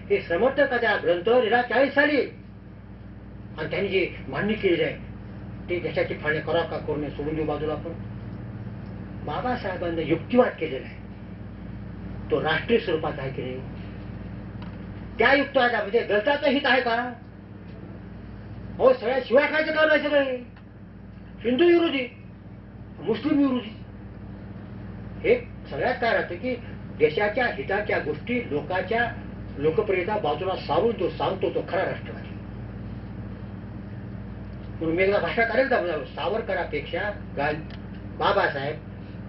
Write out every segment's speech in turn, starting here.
हे समर्थकाचा ग्रंथ लिहिला 40 साली, आणि त्यांनी जी मांडणी केली आहे ते देशाची फाळणी करा का करू नये सोडून देऊ बाजूला. आपण बाबासाहेबांनी युक्तिवाद केलेला आहे, तो राष्ट्रीय स्वरूपात आहे की नाही? त्या युक्तिवादामध्ये दलिताचं हित आहे का? हो, सगळ्या शिवाय खायचं काम आहे सगळे. हिंदू विरोधी, मुस्लिम विरोधी. हे सगळ्यात काय राहतं की देशाच्या हिताच्या गोष्टी लोकांच्या लोकप्रियता बाजूला सारून जो सांगतो तो खरा राष्ट्रवादी. म्हणून मी एकदा भाषणात अनेकदा म्हणालो, सावरकरापेक्षा बाबासाहेब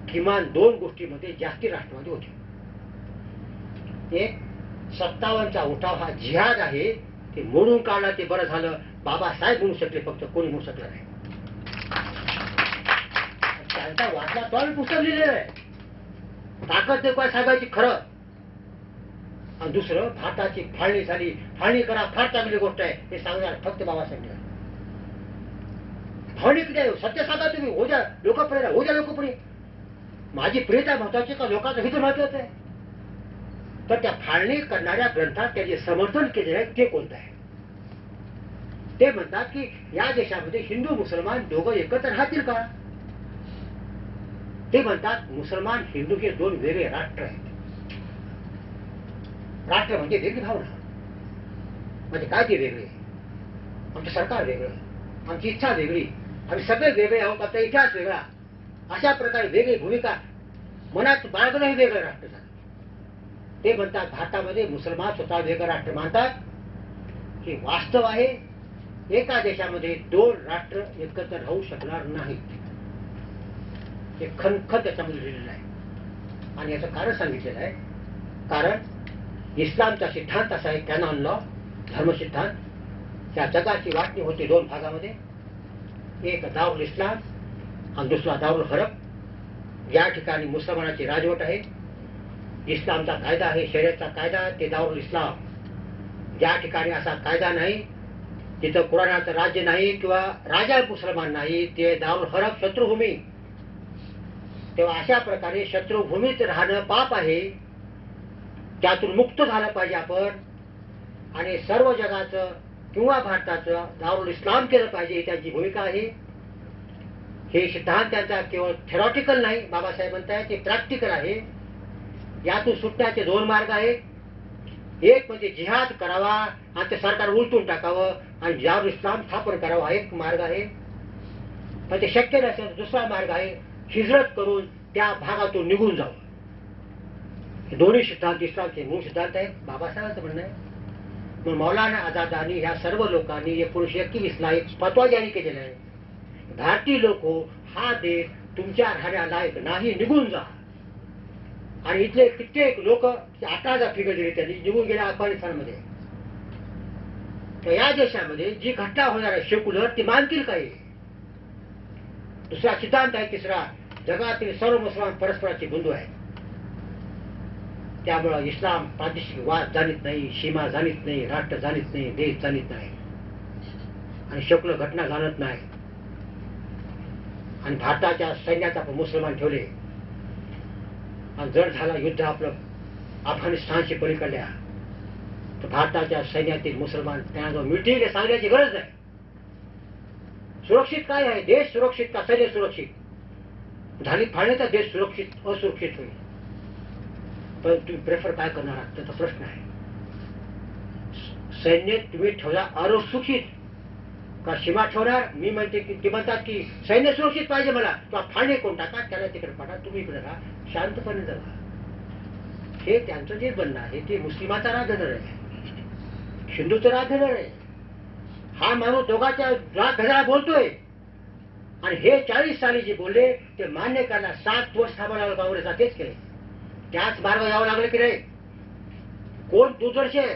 किमान 2 गोष्टीमध्ये जास्ती राष्ट्रवादी होते. एक, 57चा उठाव हा जिहाद आहे, ते मोडून काढला ते बरं झालं. बाबासाहेब म्हणू शकले, फक्त कोणी म्हणू शकलं नाही. त्यांचा वाचला तो आम्ही पुस्तक लिहिलेलं आहे, ताकद ते काय सांगायची खरं. आणि दुसरं, भारताची फाळणी झाली, फाळणी करा फार चांगली गोष्ट आहे हे सांगणार फक्त बाबासाहेब. फाळणी किती आहे सत्य सांगा तुम्ही, हो द्या लोकप्रिय, हो द्या लोकप्रिय. माझी प्रियता महत्वाची का लोकांचं हित महत्वाचं आहे? तर त्या फाळणी करणाऱ्या ग्रंथात त्याचे समर्थन केलेलं आहे ते कोणतं आहे? ते म्हणतात की या देशामध्ये हिंदू मुसलमान दोघं एकत्र राहतील का? ते म्हणतात मुसलमान हिंदू हे 2 वेगळे राष्ट्र आहेत. राष्ट्र म्हणजे वेगळी भावना, म्हणजे काय ते वेगळे, आमचं सरकार वेगळं, आमची इच्छा वेगळी, आम्ही सगळे वेगळे आहोत, आमचा इतिहास वेगळा, अशा प्रकारे वेगळी भूमिका मनात बाळगणंही वेगळं राष्ट्र झालं. ते म्हणतात भारतामध्ये मुसलमान स्वतः वेगळं राष्ट्र मानतात. हे वास्तव आहे. एका देशामध्ये 2 राष्ट्र एकत्र राहू शकणार नाहीत. हे खनखन त्याच्यामध्ये लिहिलेलं आहे आणि याचं कारण सांगितलेलं आहे. कारण इस्लामचा सिद्धांत असा आहे, कॅनॉन लॉ, धर्मसिद्धांत. या जगाची वाटणी होती 2 भागामध्ये, एक दारुल इस्लाम आणि दुसरा दारुल हरब. या ठिकाणी मुसलमानाची राजवट आहे, इस्लामचा कायदा आहे, शरीयतचा कायदा, ते दारुल इस्लाम. ज्या ठिकाणी असा कायदा नाही, तिथं कुराणाचं राज्य नाही किंवा राजा मुसलमान नाही, ते दारुल हरब, शत्रुभूमी. तेव्हा अशा प्रकारे शत्रुभूमीत राहणं पाप आहे, त्यातून मुक्त झालं पाहिजे आपण. आणि सर्व जगाचं किंवा भारताचं दारुल इस्लाम केलं पाहिजे ही त्यांची भूमिका आहे. हे सिद्धांत त्यांचा केवळ थेरॉटिकल नाही, बाबासाहेब म्हणताय, ते प्रॅक्टिकल आहे. यातून सुटण्याचे 2 मार्ग आहेत. एक म्हणजे जिहाद करावा आणि ते सरकार उलटून टाकावं आणि दारुल इस्लाम स्थापन करावं, हा एक मार्ग आहे. पण ते शक्य नसेल, दुसरा मार्ग आहे हिजरत करून त्या भागातून निघून जावं. हे दोन्ही सिद्धांत इस्लामचे मूळ सिद्धांत आहेत, बाबासाहेबांचं म्हणणं आहे. मग मौलाना आझादांनी ह्या सर्व लोकांनी 1921ला एक फतवा जारी केलेला आहे, भारतीय लोक हा देश तुमच्या राहण्या लायक नाही, निघून जा. आणि इथले कित्येक लोक 18,000 फिगर दिली त्यांनी, निघून गेल्या अफगाणिस्तानमध्ये. तर या देशामध्ये जी घटना होणार आहे सेक्युलर, ती मानतील काही. दुसरा सिद्धांत आहे, तिसरा, जगातील सर्व मुसलमान परस्पराचे बंधू आहेत. त्यामुळं इस्लाम प्रादेशिक वाद जाणीत नाही, सीमा जाणीत नाही, राष्ट्र जाणीत नाही, देश जाणीत नाही आणि सेक्युलर घटना जाणत नाही. आणि भारताच्या सैन्याचा पण मुसलमान ठेवले आणि जर झाला युद्ध आपलं अफगाणिस्तानशी पलीकडल्या, तर भारताच्या सैन्यातील मुसलमान त्यांना मिळतील हे सांगण्याची गरज नाही. सुरक्षित काय आहे? देश सुरक्षित का सैन्य सुरक्षित? झाली फाळणी तर देश सुरक्षित असुरक्षित होईल. पण तुम्ही प्रेफर काय करणार आहात त्याचा प्रश्न आहे. सैन्य तुम्ही ठेवला असुरक्षित का सीमा ठेवणार? मी म्हणते की ते म्हणतात की सैन्य सुरक्षित पाहिजे मला, किंवा फाळणी कोण टाका, त्याला तिकडे पाठा, तुम्ही इकडे राहा, शांतपणे जगा. हे त्यांचं जे बनणं आहे ते मुस्लिमाचा राधनर आहे, हिंदूचं राधनर आहे. हा माणूस दोघांच्या घराला बोलतोय आणि हे 40 साली जे बोलले ते मान्य करण्यास 7 वर्ष थांबायला लागलं. काँग्रेसला तेच केले, त्याच मार्ग यावं लागलं की नाही. कोण दूरदर्शी आहे?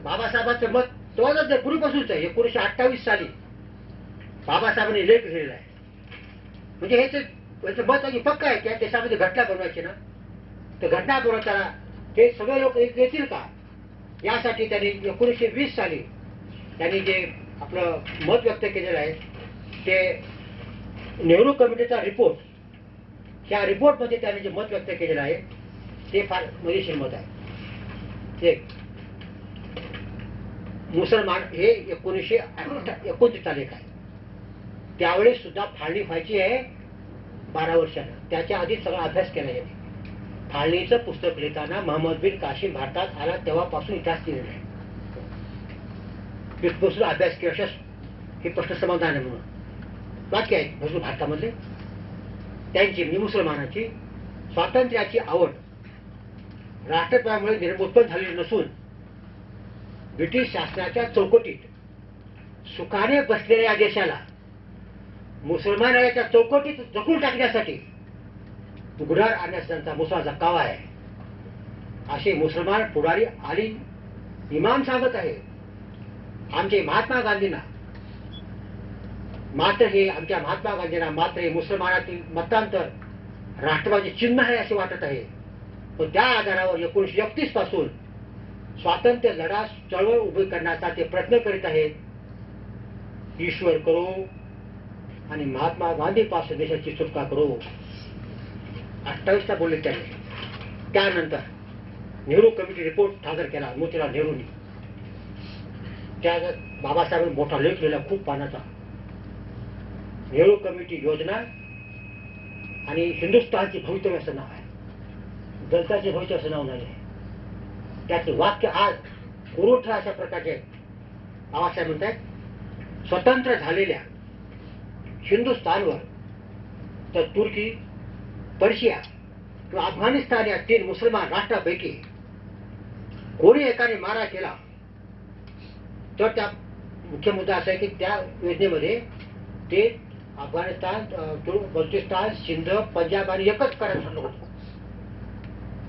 बाबासाहेबांचं मत तेव्हाच नाही, पूर्वीपासूनच आहे. 1928 साली बाबासाहेबांनी लेख लिहिलेला आहे. म्हणजे ह्याचं मत आहे पक्का आहे की या देशामध्ये घटना बनवायची ना, तर घटना बनवताना ते सगळे लोक येतील का, यासाठी त्यांनी 1920 साली त्यांनी जे आपलं मत व्यक्त केलेलं आहे ते नेहरू कमिटीचा रिपोर्ट, ह्या रिपोर्टमध्ये त्यांनी जे मत व्यक्त केलेलं आहे ते फार मजेशीर मत आहे. ते मुसलमान हे 1929 लेख आहे. त्यावेळेस सुद्धा फाळणी व्हायची आहे 12 वर्षानं. त्याच्या आधी सगळा अभ्यास केला याने. फाळणीचं पुस्तक लिहिताना महम्मद बिन कासिम भारतात आला तेव्हापासून इतिहास लिहिलेला आहे. तिथपासून अभ्यास केला हे प्रश्न समाधान आहे म्हणून वाक्य आहेत भरपूर भारतामधले. त्यांची म्हणजे मुसलमानांची स्वातंत्र्याची आवड राष्ट्रत्वामुळे उत्पन्न झालेली नसून ब्रिटिश शासनाच्या चौकटीत सुखाने बसलेल्या या देशाला मुसलमानाच्या चौकटीत जखून टाकण्यासाठी उघडार आणण्याचा त्यांचा मुसळाचा कावा आहे. असे मुसलमान पुढारी आणि इमाम सांगत आहे. आमचे महात्मा गांधींना मात्र हे मुसलमानातील मतांतर राष्ट्रवादी चिन्ह आहे असे वाटत आहे. पण त्या आधारावर 1931 पासून स्वातंत्र्य लढा चळवळ उभी करण्याचा ते प्रयत्न करीत आहेत. ईश्वर करो आणि महात्मा गांधी पासून देशाची सुटका करो. 28ला बोलले त्यांनी. त्यानंतर नेहरू कमिटी रिपोर्ट सादर केला मोतीलाल नेहरूंनी. त्या बाबासाहेबांनी मोठा लेख लिहिला खूप पानाचा. नेहरू कमिटी योजना आणि हिंदुस्थानची भवितव्य असं नाव आहे. दलिताचे भविष्य असं नाव नाही. त्याचं वाक्य आज पुरवठा अशा प्रकारचे बाबासाहेब म्हणतात स्वतंत्र झालेल्या हिंदुस्थानवर तर तुर्की पर्शिया किंवा अफगाणिस्तान या 3 मुसलमान राष्ट्रापैकी कोणी एकाने मारा केला तर त्या मुख्य मुद्दा असा आहे की त्या योजनेमध्ये ते अफगाणिस्तान बलुचिस्तान सिंध पंजाब आणि एकच करायला ठरलं होतं.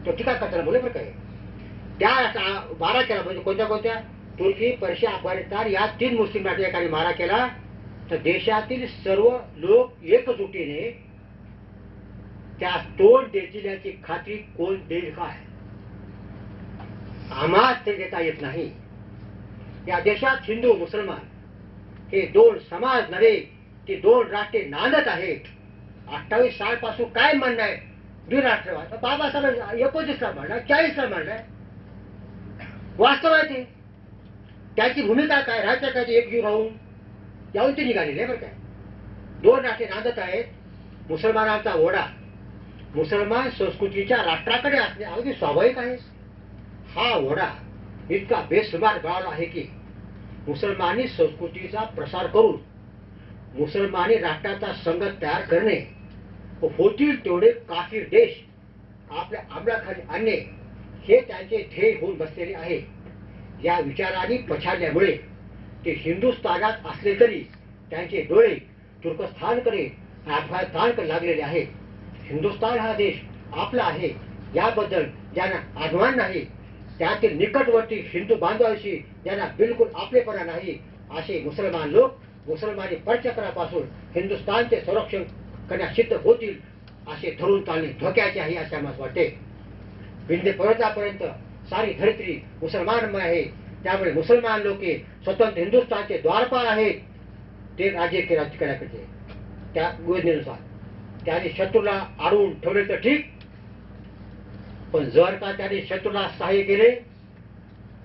तो टीका करताना बोले बरं काय त्या मारा केला म्हणजे कोणत्या तुर्की पर्शिया अफगाणिस्तान या 3 मुस्लिम राष्ट्र एकाने मारा केला तर देशातील सर्व लोक एकजुटीने त्या तोंड देतील याची खात्री कोण देईल काय. आम्हाला ते देता येत नाही. या देशात हिंदू मुसलमान हे 2 समाज नव्हे ते 2 राष्ट्रे नांदत आहेत. 28 सालपासून काय म्हणणं आहे द्विराष्ट्रवाद. बाबासाहेब 29ला म्हणलाय 40ला म्हणलाय. वास्तव आहे ते. त्याची भूमिका काय राहायचं काय एकजीव राहून याहून ते निघालेले आहे बरं काय. 2 राष्ट्रे नांदत आहेत. मुसलमानांचा ओढा मुसलमान संस्कृतीच्या राष्ट्राकडे असणे अगदी स्वाभाविक आहे. हा ओढा इतका बेसुमार बळावला आहे की मुसलमानी संस्कृतीचा प्रसार करून मुसलमानी राष्ट्राचा संघ तयार करणे व होतील तेवढे काफिर देश आपल्या अंमलाखाली आणणे हे त्यांचे ध्येय होऊन बसलेले आहे. या विचारांनी पछाडल्यामुळे ते हिंदुस्थानात असले तरी त्यांचे डोळे तुर्कस्थानकडे अफगाणिस्तानकडे लागलेले आहेत. हिंदुस्थान हा देश आपला आहे याबद्दल ज्यांना अभिमान नाही त्यातील निकटवर्ती हिंदू बांधवांशी ज्यांना बिलकुल आपलेपणा नाही असे मुसलमान लोक मुसलमानी परचक्रापासून हिंदुस्थानचे संरक्षण करण्यास सिद्ध होतील असे धरून चालणे धोक्याचे आहे असे आम्हाला वाटते. विंध्य पर्वतापर्यंत सारी धरित्री मुसलमानमय आहे. त्यामुळे मुसलमान लोके स्वतंत्र हिंदुस्थानचे द्वारपाल आहेत. ते राज्य करायचे त्या योजनेनुसार त्याने शत्रूला आडून ठेवले तर ठीक पण जर का त्याने शत्रूला सहाय्य केले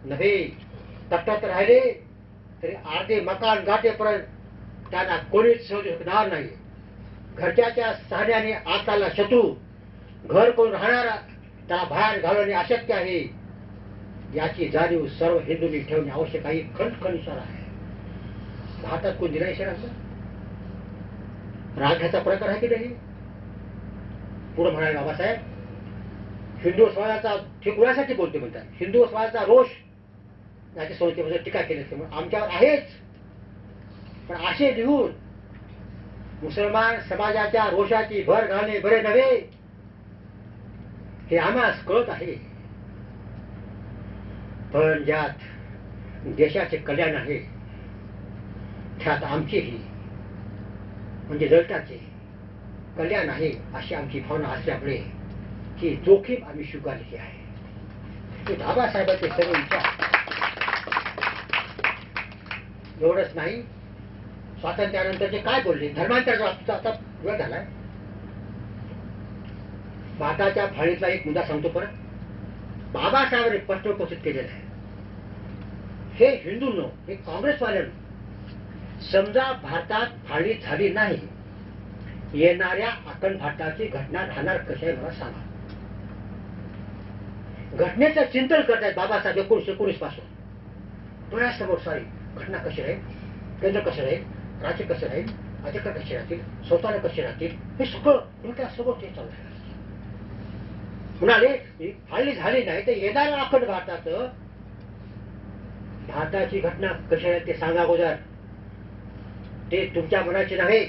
नव्हे तटस्थ राहिले तरी अर्धे मकान गाठेपर्यंत त्यांना कोणीच सहजू शकणार नाही. घरच्याच्या सहाय्याने आताला शत्रू घर करून राहणारा त्याला बाहेर घालवणे अशक्य आहे याची जाणीव सर्व हिंदूंनी ठेवणे आवश्यक आहे. खणखण इशारा आहे. भारतात कोण दिला इशारा रागाचा प्रकार आहे की नाही. पुढे म्हणाले बाबासाहेब हिंदू समाजाचा ठिकाण्यासाठी बोलते म्हणतात. हिंदू समाजाचा रोष याच्या संस्थेमध्ये टीका केली त्यामुळे आमच्यावर आहेच पण असे लिहून मुसलमान समाजाच्या रोषाची भर घालणे बरे नव्हे हे आम्हास कळत आहे. पण ज्यात देशाचे कल्याण आहे त्यात आमचेही म्हणजे दलिताचे कल्याण आहे अशी आमची भावना असल्यामुळे ही जोखीम आम्ही स्वीकारलेली आहे. ते बाबासाहेबांचे सर्व विचार एवढंच नाही स्वातंत्र्यानंतरचे काय बोलले धर्मांतराच्या बाबतीत आता वेळ झालाय. भारताच्या फाळीतला एक मुद्दा सांगतो परत. बाबासाहेबांनी प्रश्न उपस्थित केलेला आहे. हे हिंदूंनो, हे काँग्रेसवाल्यांनो, समजा भारतात फाळणी झाली नाही, येणाऱ्या अखंड भारताची घटना राहणार कशी आहे मला सांगा. घटनेचं चिंतन करतायत बाबासाहेब 1919 पासून. डोळ्यासमोर सारी घटना कशी राहील, केंद्र कसं राहील, राज्य कसं राहील, अधिकार कसे राहतील, स्वतःला कसे राहतील, हे सगळं ते चालू आहे. म्हणाले फाळणी झाली नाही तर येणाऱ्या अखंड भारताची घटना कशी आहे ते सांगा अगोदर. ते तुमच्या मनाचे नव्हे,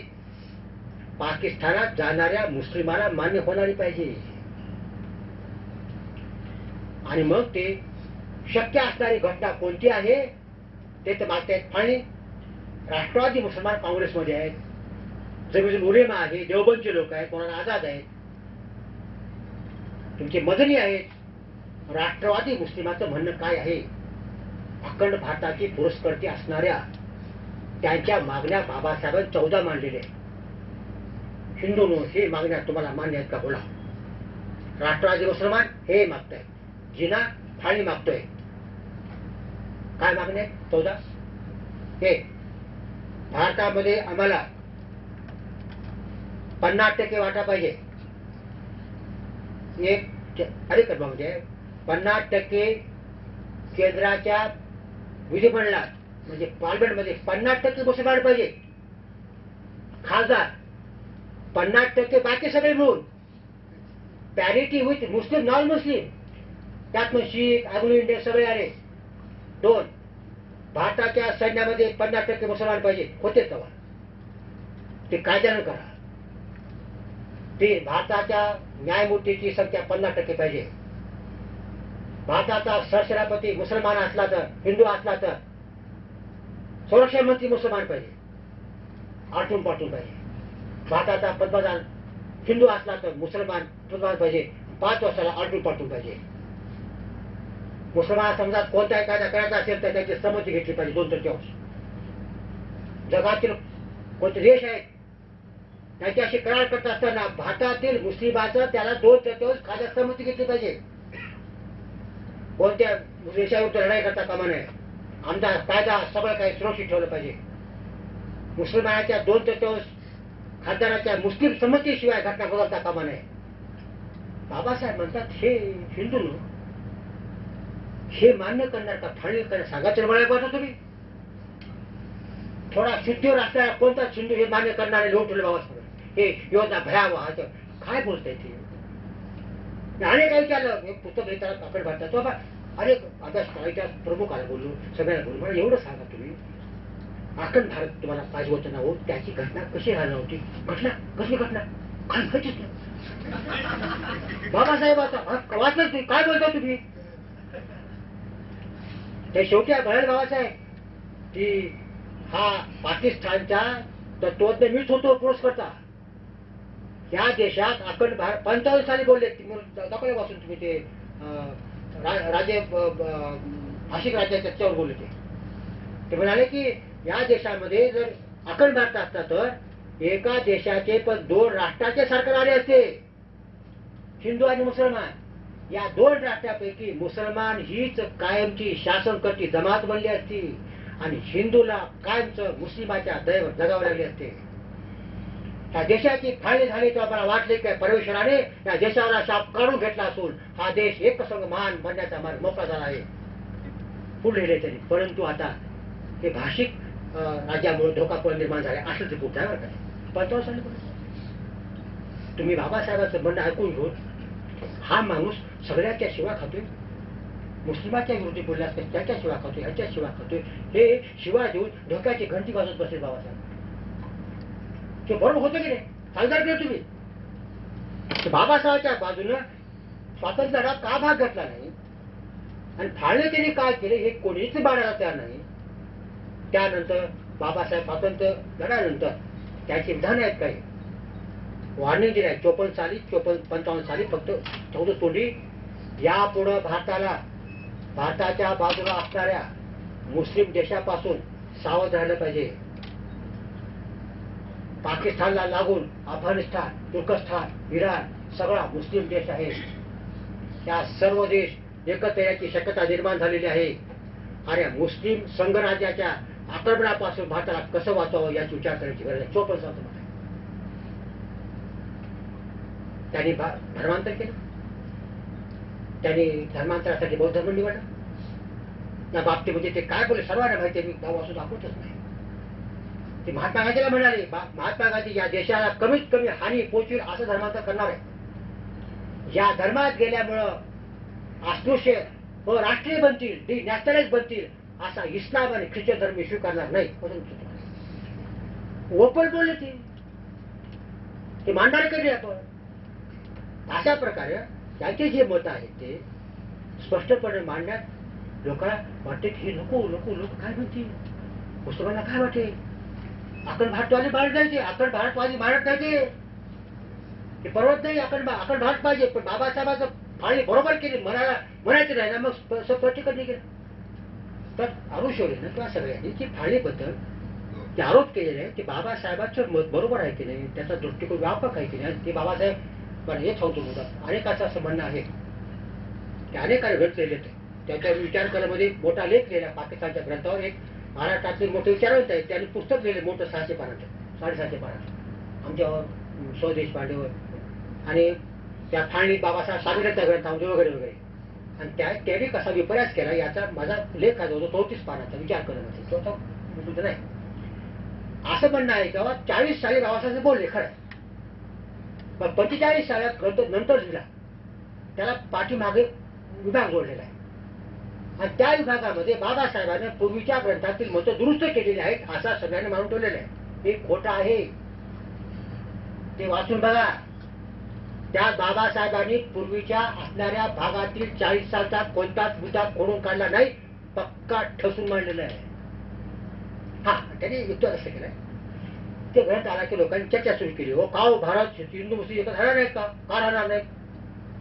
पाकिस्तानात जाणाऱ्या मुस्लिमाला मान्य होणारी पाहिजे. आणि मग ते शक्य असणारी घटना कोणती आहे ते तर मागतायत. फाळणी राष्ट्रवादी मुसलमान काँग्रेसमध्ये आहेत, जमीन उलेमा आहे, देवबंदचे लोक आहेत, कोणाला आझाद आहेत, तुमचे मदनी आहेत. राष्ट्रवादी मुस्लिमाचं म्हणणं काय आहे? अखंड भारताची पुरस्कर्ती असणाऱ्या त्यांच्या मागण्या बाबासाहेबांनी 14 मांडलेल्या आहेत. हिंदूंनो, हे मागण्या तुम्हाला मान्य आहेत का बोला. राष्ट्रवादी मुसलमान हे मागतायत, जिना फाळणी मागतोय. काय मागण्या आहेत? 14. हे भारतामध्ये आम्हाला 50% वाटा पाहिजे. एक क्रमांक 50% केंद्राच्या विधिमंडळात म्हणजे पार्लमेंटमध्ये 50% मुसलमान पाहिजे. खासदार 50% बाकी सगळे मिळून parity with Muslim non Muslim. त्यात मग शीख अँग्लो इंडियन सगळे आले. 2 भारताच्या सैन्यामध्ये 50% मुसलमान पाहिजे. होते तेव्हा ते कायद्यानं करा. 3 भारताच्या न्यायमूर्तीची संख्या 50% पाहिजे. भारताचा सरसेनापती मुसलमान असला तर, हिंदू असला तर संरक्षण मंत्री मुसलमान पाहिजे, आटून पाठवून पाहिजे. भारताचा पंतप्रधान हिंदू असला तर मुसलमान पंतप्रधान पाहिजे, 5 वर्षाला आटून पाठवून पाहिजे. मुसलमान समाजात कोणताही कायदा करायचा असेल तर त्याची संमती घेतली पाहिजे 2/3. जगातील कोणते देश आहेत त्याच्याशी करार करत असताना भारतातील मुस्लिमाचं त्याला 2/3 कायद्यात संमती घेतली पाहिजे. कोणत्या देशाविरुद्ध लढाई करता कामा नये. आमदार कायदा सगळं काही सुरक्षित ठेवलं पाहिजे. मुसलमानाच्या 2/3 खासदाराच्या मुस्लिम संमतीशिवाय घटना बदलता कामा नये. बाबासाहेब म्हणतात हे हिंदूंनो, हे मान्य करणार का? फाळणी करणार सांगायचं मला पाहता तुम्ही. थोडा शुद्धीवर असणारा कोणता हिंदू हे मान्य करणारे लोक ठेवले बाबासाहेब. हे योजना भयावह काय बोलताय ते. अनेक काही केलं पुस्तक लिहिताना अखंड भारतात बाबा अनेक अभ्यास करायच्या प्रमुखाला बोललो, सगळ्यांना बोललो. मला एवढं सांगा तुम्ही, अखंड भारत तुम्हाला पाहिजे होतं ना हो, त्याची घटना कशी राहणार होती? घटना कसली घटना काय माहितीच नाही. बाबासाहेब आता वाचलं तुम्ही, काय बोलता तुम्ही? ते शेवटी भयाल बाबासाहेब की हा पाकिस्तानचा तत्वज्ञ मीच होतो पुरस्कर्ता. या देशात अखंड भारत 55 साली बोलले. दाखवले वाचून तुम्ही ते राज्य भाषिक राज्याच्या त्याच्यावर बोलले. ते म्हणाले की या देशामध्ये जर अखंड भारत असता तर एका देशाचे पण 2 राष्ट्राचे सरकार आले असते, हिंदू आणि मुसलमान. या 2 राष्ट्रापैकी मुसलमान हीच कायमची शासनकर्ती जमात बनली असती आणि हिंदूला कायमचं मुस्लिमाच्या दयेवर जगावे लागले असते. त्या देशाची फाळणी झाली तर मला वाटले की परमेश्वराने या देशाला शाप काढून घेतला असून हा देश एकसंघ महान बनण्याचा मार्ग मोकळा झाला आहे पुढे लिहिले तरी. परंतु आता हे भाषिक राज्यामुळे धोका निर्माण झाला असं ते पुढच्या बरं काय 55 साली. तुम्ही बाबासाहेबांचं म्हणणं ऐकून घेऊन हा माणूस सगळ्याच्या शिवा खातोय, मुस्लिमाच्या विरोधी बोलल्यास त्याच्या शिवा खातोय, ह्याच्या शिवा खातोय, हे शिवा देऊन धोक्याची घंटी वाजवत बसले बाबासाहेब. ते बरोबर होतं की नाही? सांगणार केलं तुम्ही. बाबासाहेबांच्या बाजूनं स्वातंत्र्य लढा का भाग घेतला नाही आणि फाळणी त्यांनी काय केले हे कोणीच मांडायला तयार नाही. त्यानंतर बाबासाहेब स्वातंत्र्य लढ्यानंतर त्याची विधान आहेत काही वॉर्निंग दिली आहे. 54 साली 55 साली फक्त 14 तोंडी यापुढं भारताच्या बाजूला असणाऱ्या मुस्लिम देशापासून सावध राहिलं पाहिजे. पाकिस्तानला लागून अफगाणिस्तान, तुर्कस्तान, इराण सगळा मुस्लिम देश आहे. त्या सर्व देश एकत्र येण्याची शक्यता निर्माण झालेली आहे. अरे मुस्लिम संघराज्याच्या आक्रमणापासून भारताला कसं वाचवावं याची विचार करायची गरज आहे. 54 सांगतो मला. त्यांनी धर्मांतर केलं. त्यांनी धर्मांतरासाठी बौद्ध धर्म निवडला. या बाबतीमध्ये ते काय बोलले सर्वांना माहिती आहे. मी गाव असं दाखवतच नाही. ते महात्मा गांधीला म्हणाले, महात्मा गांधी या देशाला कमीत कमी हानी पोहोचेल असं धर्मांतर करणार आहे. या धर्मात गेल्यामुळं अस्पृश्य व राष्ट्रीय बनतील, डिनॅशनलाइज बनतील असा इस्लाम आणि ख्रिश्चन धर्म स्वीकारणार नाही. ओपन बोलले ते मांडणारे कधी आपण. अशा प्रकारे त्याचे जे मत आहे ते स्पष्टपणे मांडण्यात लोकांना वाटते की नको नको लोक काय म्हणतील, मुसलमानांना काय वाटेल. अखंड भारतवादी मारत नाही ते, अखंड भारतवादी मारत नाही ते परवत नाही. अखंड भारत पाहिजे, पण बाबासाहेबांचं फाळी बरोबर केली म्हणायचं नाही ना. मग स्पष्टीकरण नाही केलं तर अरुण शौर्यनं किंवा सगळ्यांनी की फाळीबद्दल ते आरोप केलेले आहे ते बाबासाहेबांचं मत बरोबर आहे की नाही, त्याचा दृष्टिकोन व्यापक आहे की नाही ते बाबासाहेब. पण हेच होतो मुद्दा अनेकाचं असं म्हणणं आहे की अनेकांनी व्यक्त केले होते. त्याच्यावर विचार करण्यामध्ये मोठा लेख लिहिला पाकिस्तानच्या ग्रंथावर. एक महाराष्ट्रातील मोठे विचारवंत आहे त्यांनी पुस्तक लिहिले मोठं 600 पानाचं 750 पानाचं आमच्या स्वदेश पांडेवर. आणि त्या फाळणीत बाबासाहेब स्वाभिनाच्या ग्रंथामध्ये वगैरे वगैरे. आणि त्यांनी कसा विपर्यास केला याचा माझा लेख हा होतो 34 पानाचा विचार करण्यामध्ये. तो सुद्धा नाही असं म्हणणं आहे तेव्हा 40 साली बाबासाहेब बोलले खरं. पण 45 सालात ग्रंथ नंतर दिला त्याला पाठीमागे विभाग जोडलेला आहे. आणि त्या विभागामध्ये बाबासाहेबांनी पूर्वीच्या ग्रंथातील मतं दुरुस्त केलेली आहेत असा सगळ्यांनी मानून ठेवलेलं आहे. हे खोटं आहे, ते वाचून बघा. त्या बाबासाहेबांनी पूर्वीच्या असणाऱ्या भागातील 40 सालचा कोणताच मुद्दा खोडून काढला नाही, पक्का ठसून मांडलेला आहे. हा त्यांनी युक्त असं केलंय. ते ग्रंथ आला की लोकांनी चर्चा सुरू केली. हो का भारत हिंदू मुस्लिम एकत्र राहणार नाहीत का राहणार नाहीत.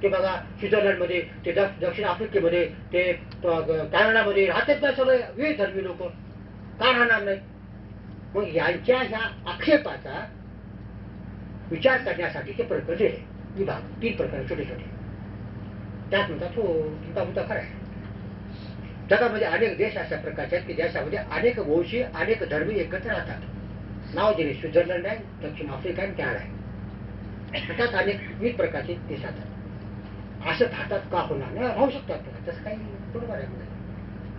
ते बघा स्वित्झर्लंडमध्ये, ते दक्षिण आफ्रिकेमध्ये, ते कॅनडामध्ये राहतात ना सगळे विविध धर्मी लोक, का राहणार नाही. मग यांच्या ह्या आक्षेपाचा विचार करण्यासाठी ते प्रकरण दिले विभाग 3 प्रकार छोटे छोटे. त्यात म्हणतात हो तुमचा मुद्दा खरा आहे. जगामध्ये अनेक देश अशा प्रकारचे आहेत की देशामध्ये अनेक वंशी अनेक धर्मी एकत्र राहतात. नाव दिले स्वित्झर्लंड आहे, दक्षिण आफ्रिका आहे, कॅनडा आहे. त्यात अनेक विविध प्रकारचे देश राहतात. असं भारतात का होणार नाही. राहू शकतात तसं काही बरोबर आहे.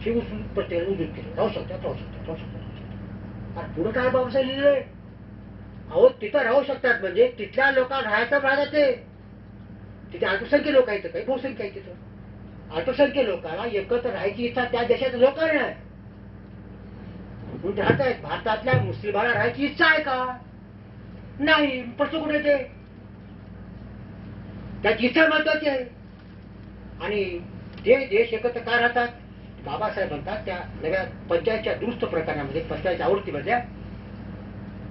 शिव प्रत्येक उद्धूत केलं राहू शकतात राहू शकतात राहू शकतात. आणि पुढे काय बाबासाहेब लिहिलंय अहो तिथं राहू शकतात म्हणजे तिथल्या लोकांना राहायचं भागात ते तिथे अल्पसंख्य लोक आहेत काही बहुसंख्य आहे. तिथं अल्पसंख्य लोकांना एकत्र राहायची इच्छा त्या देशाच्या लोकांना आहे. राहत आहेत. भारतातल्या मुस्लिमांना राहायची इच्छा आहे का नाही. प्रश्न कुठे येते. त्याची इच्छा महत्वाची आहे. आणि ते देश एकत्र का राहतात बाबासाहेब म्हणतात त्या नव्या पंचायतच्या दुरुस्त प्रकरणामध्ये पंचायतच्या आवृत्तीमधल्या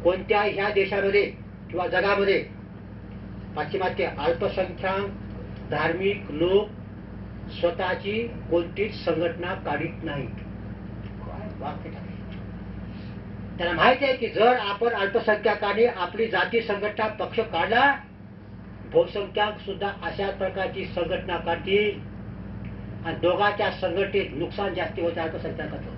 कोणत्या ह्या देशामध्ये किंवा जगामध्ये पाश्चिमात्य अल्पसंख्याक धार्मिक लोक स्वतःची कोणतीच संघटना काढीत नाहीत. त्यांना माहिती आहे की जर आपण अल्पसंख्याकाने आपली जाती संघटना पक्ष काढला बहुसंख्याक सुद्धा अशा प्रकारची संघटना काढतील आणि दोघांच्या संघटनेत नुकसान जास्ती होते अल्पसंख्याकाचं.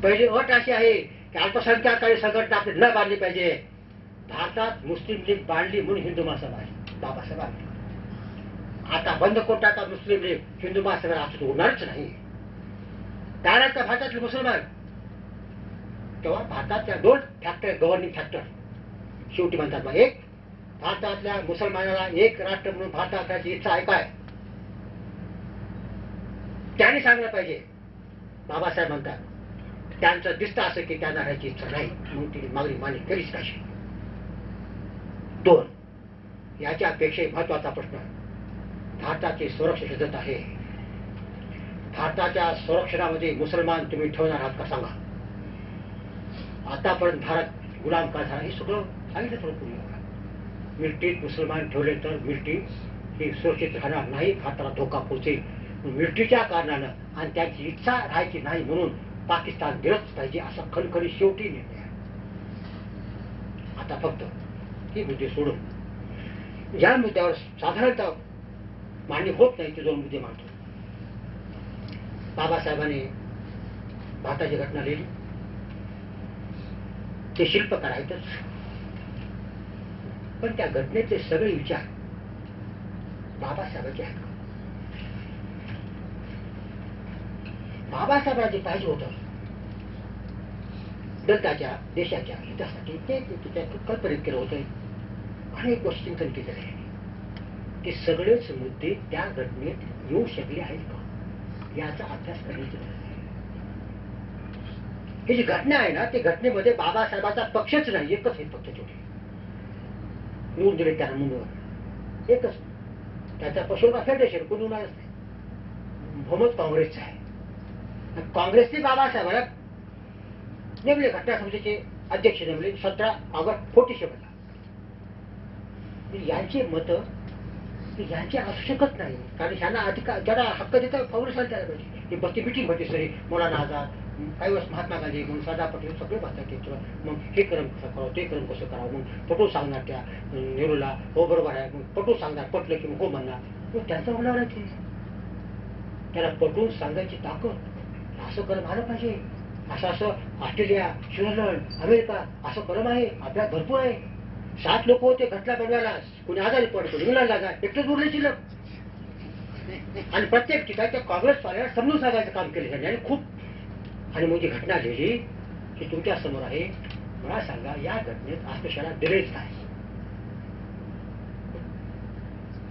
पहिली अट अशी आहे की अल्पसंख्याकांनी संघटना आपली न बांधली पाहिजे. भारतात मुस्लिम लीग बांधली म्हणून हिंदू महासभा आहे. बाबासाहेब आता बंद कोण टाका मुस्लिम लीग हिंदू महासभा असं होणारच नाही. कारण का भारतातले मुसलमान तेव्हा भारतातल्या 2 फॅक्टर गव्हर्निंग फॅक्टर शेवटी म्हणतात बघ. एक भारतातल्या मुसलमानाला एक राष्ट्र म्हणून भारतात राहायची इच्छा आहे काय त्यांनी सांगलं पाहिजे. बाबासाहेब म्हणतात त्यांचं दिसतं असं की त्यांना राहायची इच्छा नाही म्हणून ती मागणी मान्य करीच पाहिजे. 2 याच्यापेक्षा महत्वाचा प्रश्न भारताची सुरक्षा शिजत आहे. भारताच्या संरक्षणामध्ये मुसलमान तुम्ही ठेवणार आहात का सांगा. आतापर्यंत भारत गुलाम का झाला हे सगळं सांगितलं थोडं पूर्वी. मिलिटरीत मुसलमान ठेवले तर मिलिटरी ही सुरक्षित राहणार नाही, भारताला धोका पोहोचेल. मिलिटरीच्या कारणानं आणि त्याची इच्छा राहायची नाही म्हणून पाकिस्तान दिलंच पाहिजे असा खणखणी शेवटी निर्णय आहे. आता फक्त हे मुद्दे सोडून ज्या मुद्द्यावर साधारणतः मान्य होत नाही ते 2 मुद्दे मांडतो. बाबासाहेबांनी भारताची घटना लिहिली, ते शिल्प करायचंच, पण त्या घटनेचे सगळे विचार बाबासाहेबांचे आहेत. बाबासाहेबांना जे पाहिजे होतं दलिताच्या देशाच्या हितासाठी ते त्या कल्पनेत केलं होतं. अनेक गोष्टी चिंतन केलेलं आहे. ते सगळेच मुद्दे त्या घटनेत येऊ शकले आहेत का याचा अभ्यास करण्याची गरज आहे. ही जी घटना आहे ना, ते घटनेमध्ये बाबासाहेबांचा पक्षच नाही, एकच हे पक्ष छोटे येऊन दिले त्यांना मुंबईवर, एकच. त्याचा पशोरा फेडरेशन कोणी नाही, बहुमत काँग्रेसचा आहे. काँग्रेसने बाबासाहेबांना नेमले, घटना समितीचे अध्यक्ष नेमले 17 ऑगस्ट 47ला. यांचे मत यांचे असू शकत नाही, कारण ह्यांना अधिकार ज्याला हक्क देता काँग्रेसला द्यायला पाहिजे. ही बसती मिटिंग होती सरी, मौलाना आझाद, काही वेळेस महात्मा गांधी म्हणून सरदार पटेल सगळे बसतात त्याच्यावर. मग हे क्रम कसं करावं, ते क्रम कसं करावं, मग पटवून सांगणार त्या नेहरूला हो बरोबर आहे, मग पटवून सांगणार, पटलं की मग हो म्हणणार. मग त्यांचं होणार आहे, त्याला पटवून सांगायची ताकद, असं क्रम आलं पाहिजे. असं ऑस्ट्रेलिया, स्वित्झर्लंड, अमेरिका असं क्रम आहे आपल्यात भरपूर आहे. 7 लोक होते घटना बनवायला, कोणी आजारी पडतो, इंग्लंडला जा, एकटंच उरले शिल्लक. आणि प्रत्येक ठिकाणी त्या काँग्रेसवाल्याला समजून सांगायचं काम केलं त्यांनी, आणि खूप. आणि मग जी घटना लिहिली की तुमच्या समोर आहे, मला सांगा या घटनेत अस्पृश्याला दिलेच काय,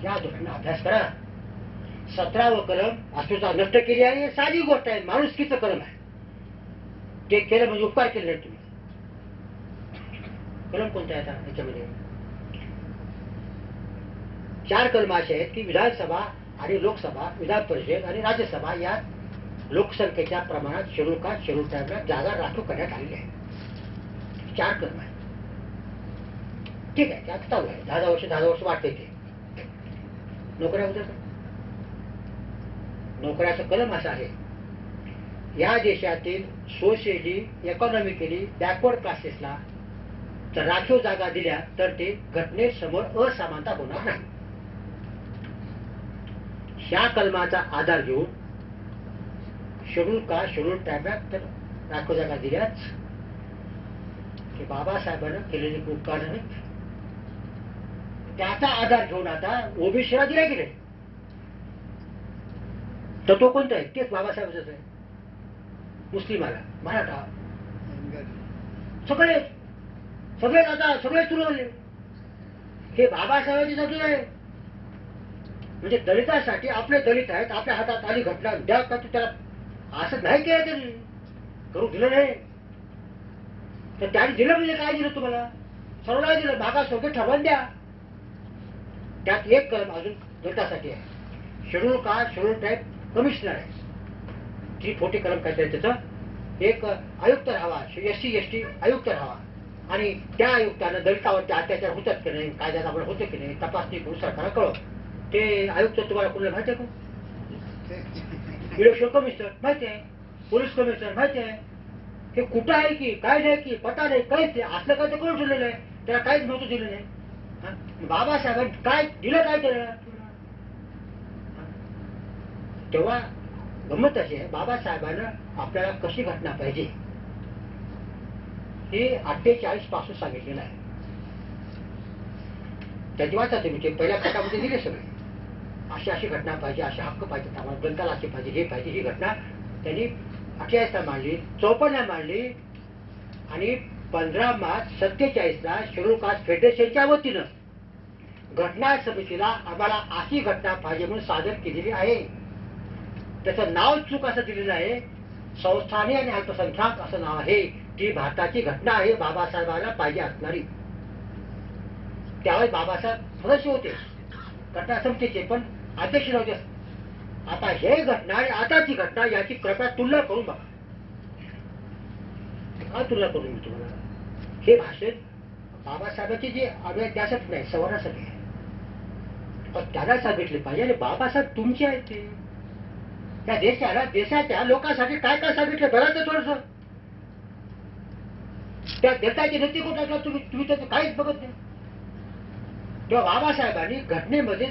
या घटना अभ्यास करा. 17व कलम अस्पृश्यता नष्ट केली आहे, साधी गोष्ट आहे, माणुसकीचं कलम आहे. ते केलं म्हणजे उपकार केले नाही तुम्ही. कलम कोणता आहे आता याच्यामध्ये? 4 कलम असे आहेत की विधानसभा आणि लोकसभा, विधान परिषद आणि राज्यसभा या लोकसंख्येच्या प्रमाणात शेड्यूल कास्ट, शेड्यूल ट्राईबला जागा राखीव करण्यात आलेली आहे. 4 कलम आहे. ठीक आहे, त्यात चालू आहे. 10 वर्ष वाटते ते. नोकऱ्या होत्या, नोकऱ्याचा कलम असा आहे, या देशातील सोशली इकॉनॉमिकली बॅकवर्ड क्लासेसला जर राखीव जागा दिल्या तर ते घटनेसमोर असमानता होणार नाही. ह्या कलमाचा आधार घेऊन शेड्यूल कास्ट, शेड्यूल ट्राईबला तर राखीव जागा दिल्याच की बाबासाहेबांना केलेले उपकार आहेत. त्याचा आधार घेऊन आता ओबीसीला दिल्या गेले. तर तो कोणता आहे? तेच बाबासाहेबांच आहे. मुस्लिमाला, मराठा, सगळे सगळे आता सगळे तुरवले. हे बाबासाहेबांची तरतूद आहे. म्हणजे दलितासाठी आपले दलित आहेत, आपल्या हातात आली घटना द्या का, तू त्याला असं नाही केलं त्यांनी, करू दिलं नाही. तर त्याने दिलं म्हणजे काय दिलं तुम्हाला? सर्वांना दिलं, मागासवर्गीय ठरवून द्या. त्यात एक कलम अजून दलितासाठी आहे, schedule caste, schedule tribe commissioner आहे. 340 कलम काय त्याचं एक आयुक्त राहावा, SC ST आयुक्त राहावा, आणि त्या आयुक्तानं दलितावरती अत्याचार होतात की नाही, कायद्यात आपण होते की नाही, तपासणी करून सरकारला कळव. ते आयुक्त तुम्हाला कोणाला माहिती आहे का? इलेक्शन कमिशनर माहिती आहे, पोलीस कमिशनर माहिती आहे. हे कुठं आहे की काय नाही की पता नाही, काहीच असलं काय ते करून ठेवलेलं आहे, त्याला काहीच महत्व दिलं नाही. बाबासाहेबांनी काय दिलं, काय केलं? तेव्हा गंमत अशी आहे, बाबासाहेबांना आपल्याला कशी घटना पाहिजे हे 48 पासून सांगितलेलं आहे. त्याची वाचा तुम्ही, ते पहिल्या खटामध्ये दिले सगळे. अशी अशी घटना पाहिजे, असे हक्क पाहिजे, आम्हाला जनताला असे पाहिजे, हे पाहिजे. ही घटना त्यांनी 48ला मांडली, 54ला मांडली, आणि 15 मार्च 47ला शेड्यूल कास्ट फेडरेशनच्या वतीनं घटना समितीला आम्हाला अशी घटना पाहिजे म्हणून सादर केलेली आहे. त्याचं नाव चूक असं दिलेलं आहे, संस्थाने आणि अल्पसंख्याक असं नाव आहे. ती भारताची घटना आहे, बाबासाहेबांना पाहिजे असणारी. त्यावेळेस बाबासाहेब सदस्य होते घटना समितीचे, पण अध्यक्ष नव्हते. आता हे घटना आणि आताची घटना याची कृपया तुलना करून बघा. काय तुलना करून मी तुम्हाला? हे भाषण बाबासाहेबांची जी आम्ही त्यासाठी नाही, संवादासाठी आहे, पण त्याला सांगितले पाहिजे. आणि बाबासाहेब तुमचे आहेत, ते त्या देशाला, देशाच्या लोकांसाठी काय काय सांगितलं बघायचं थोडस. त्या देशाचे नेते कुठे असला तुम्ही त्याचं काहीच बघत नाही. तेव्हा बाबासाहेबांनी घटनेमध्ये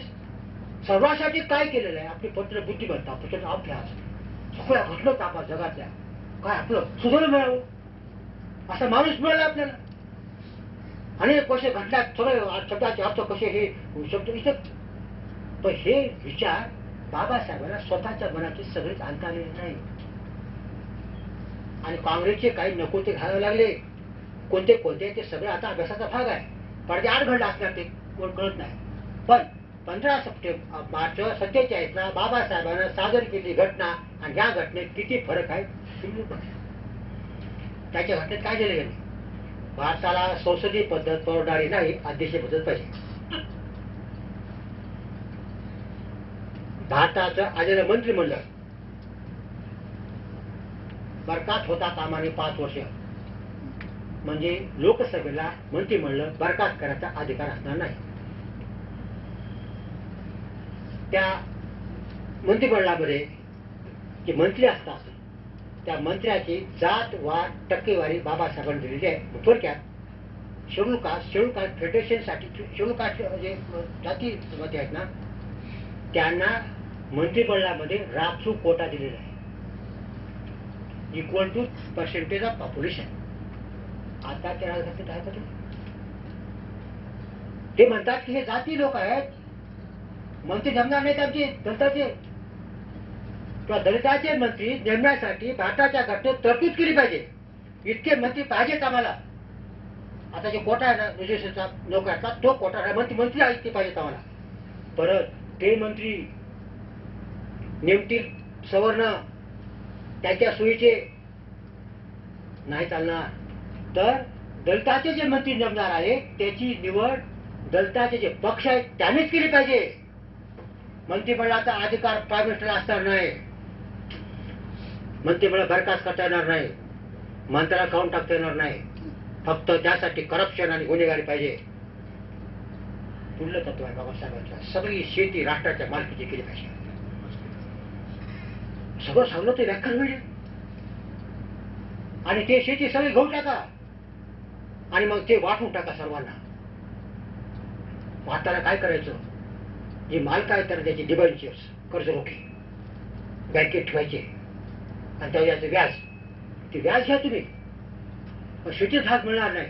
सर्वांसाठी काय केलेलं आहे, आपली पत्र बुद्धिमत्ता, पुस्तक अभ्यास, सगळ्या घटनाच आपल्या जगातल्या काय आपलं सुधारण मिळावं असा माणूस मिळाला आपल्याला. अनेक वर्ष घडल्यात सगळे शब्दाचे अर्थ कसे हे शब्द इथं. पण हे विचार बाबासाहेबांना स्वतःच्या मनाचे सगळेच आणता आलेले नाही. आणि काँग्रेसचे काही नको ते घालावे लागले. कोणते कोणते ते सगळे आता अभ्यासाचा भाग आहे. पडदे आड घडला असणार ते कोण कळत नाही. पण 15 सप्टेंबर मार्च 47ला बाबासाहेबांना सादर केलेली घटना आणि ह्या घटनेत किती फरक आहे तुम्ही बघा. त्याच्या घटनेत काय दिले गेले. भारताला संसदीय पद्धत परवडणारी नाही, अध्यक्षीय पद्धत पाहिजे. भारताचं आलेलं मंत्रिमंडळ बरखास्त होता कामा नये 5 वर्ष. म्हणजे लोकसभेला मंत्रिमंडळ बरखास्त करायचा अधिकार असणार नाही. त्या मंत्रिमंडळामध्ये जे मंत्री असतात त्या मंत्र्याची जात वाद टक्केवारी बाबासाहेबांनी दिलेली आहे. थोडक्यात शेड्यूल कास्ट फेडरेशनसाठी शेड्यूल कास्ट जे जातीमध्ये आहेत ना त्यांना मंत्रिमंडळामध्ये राखीव कोटा दिलेला आहे equal to percentage of population. आता त्या राजघाटात आहे का ते म्हणतात की हे जाती लोक आहेत, मंत्री जमणार नाहीत आमचे दलिताचे किंवा दलिताचे मंत्री नेमण्यासाठी भारताच्या घटनेत तरतूद केली पाहिजे. इतके मंत्री पाहिजेत आम्हाला. आता जे कोटा आहे ना रिजर्वेशनचा नोकऱ्याचा तो कोटा मंत्री इतके पाहिजेत आम्हाला. परत ते मंत्री नेमतील सवर्ण त्याच्या सोयीचे नाही चालणार. तर दलिताचे जे मंत्री नेमणार आहे त्याची निवड दलिताचे जे पक्ष आहेत त्यानेच केली पाहिजे. मंत्रिमंडळाचा अधिकार प्राईम मिनिस्टरला असणार नाही. मंत्रिमंडळ बरखास्त करता येणार नाही, मंत्र्याला काढून टाकता येणार नाही. फक्त त्यासाठी करप्शन आणि गुन्हेगारी पाहिजे. पुढलं तत्व आहे बाबासाहेबांचं. सगळी शेती राष्ट्राच्या मालकीची केली पाहिजे. सगळं सांगलं ते व्याख्यान होईल. आणि ते शेती सगळी घेऊन टाका आणि मग ते वाटून टाका सर्वांना. वाटायला काय करायचं. जे मालक आहे तर त्याचे डिबेंचर्स कर्जरोखे बँकेत ठेवायचे आणि त्याचं व्याज ते व्याज घ्या तुम्ही. पण शेतीत भाग मिळणार नाही.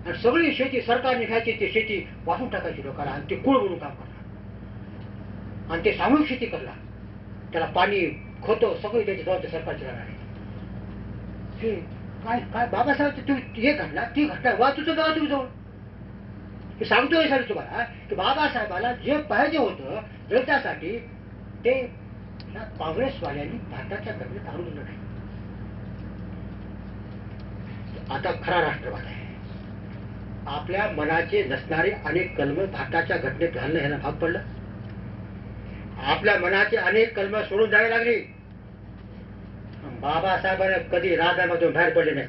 आणि सगळी शेती सरकारने घ्यायची ते शेती वाटून टाकायची लोकांना आणि ते कुळ म्हणून काम करणार आणि ते सामूहिक शेती करणार. त्याला पाणी खतं सगळी त्याची जबाबदारी सरकारची राहणार आहे. हे काय काय बाबासाहेब तुम्ही हे घडला ती घटना वा तुझं गाव तुम्ही जवळ हे सांगतोय सर तुम्हाला की बाबासाहेबाला जे पाहिजे होतं दलितासाठी ते ह्या काँग्रेसवाल्यांनी भारताच्या घटनेत आणून दिलं नाही. आता खरा राष्ट्रवाद आहे. आपल्या मनाचे नसणारे अनेक कलम भारताच्या घटनेत घालणं ह्याला भाग पडलं. आपल्या मनाचे अनेक कलम सोडून जायला लागली. बाबासाहेबांना कधी राजकारणातून बाहेर पडले नाही.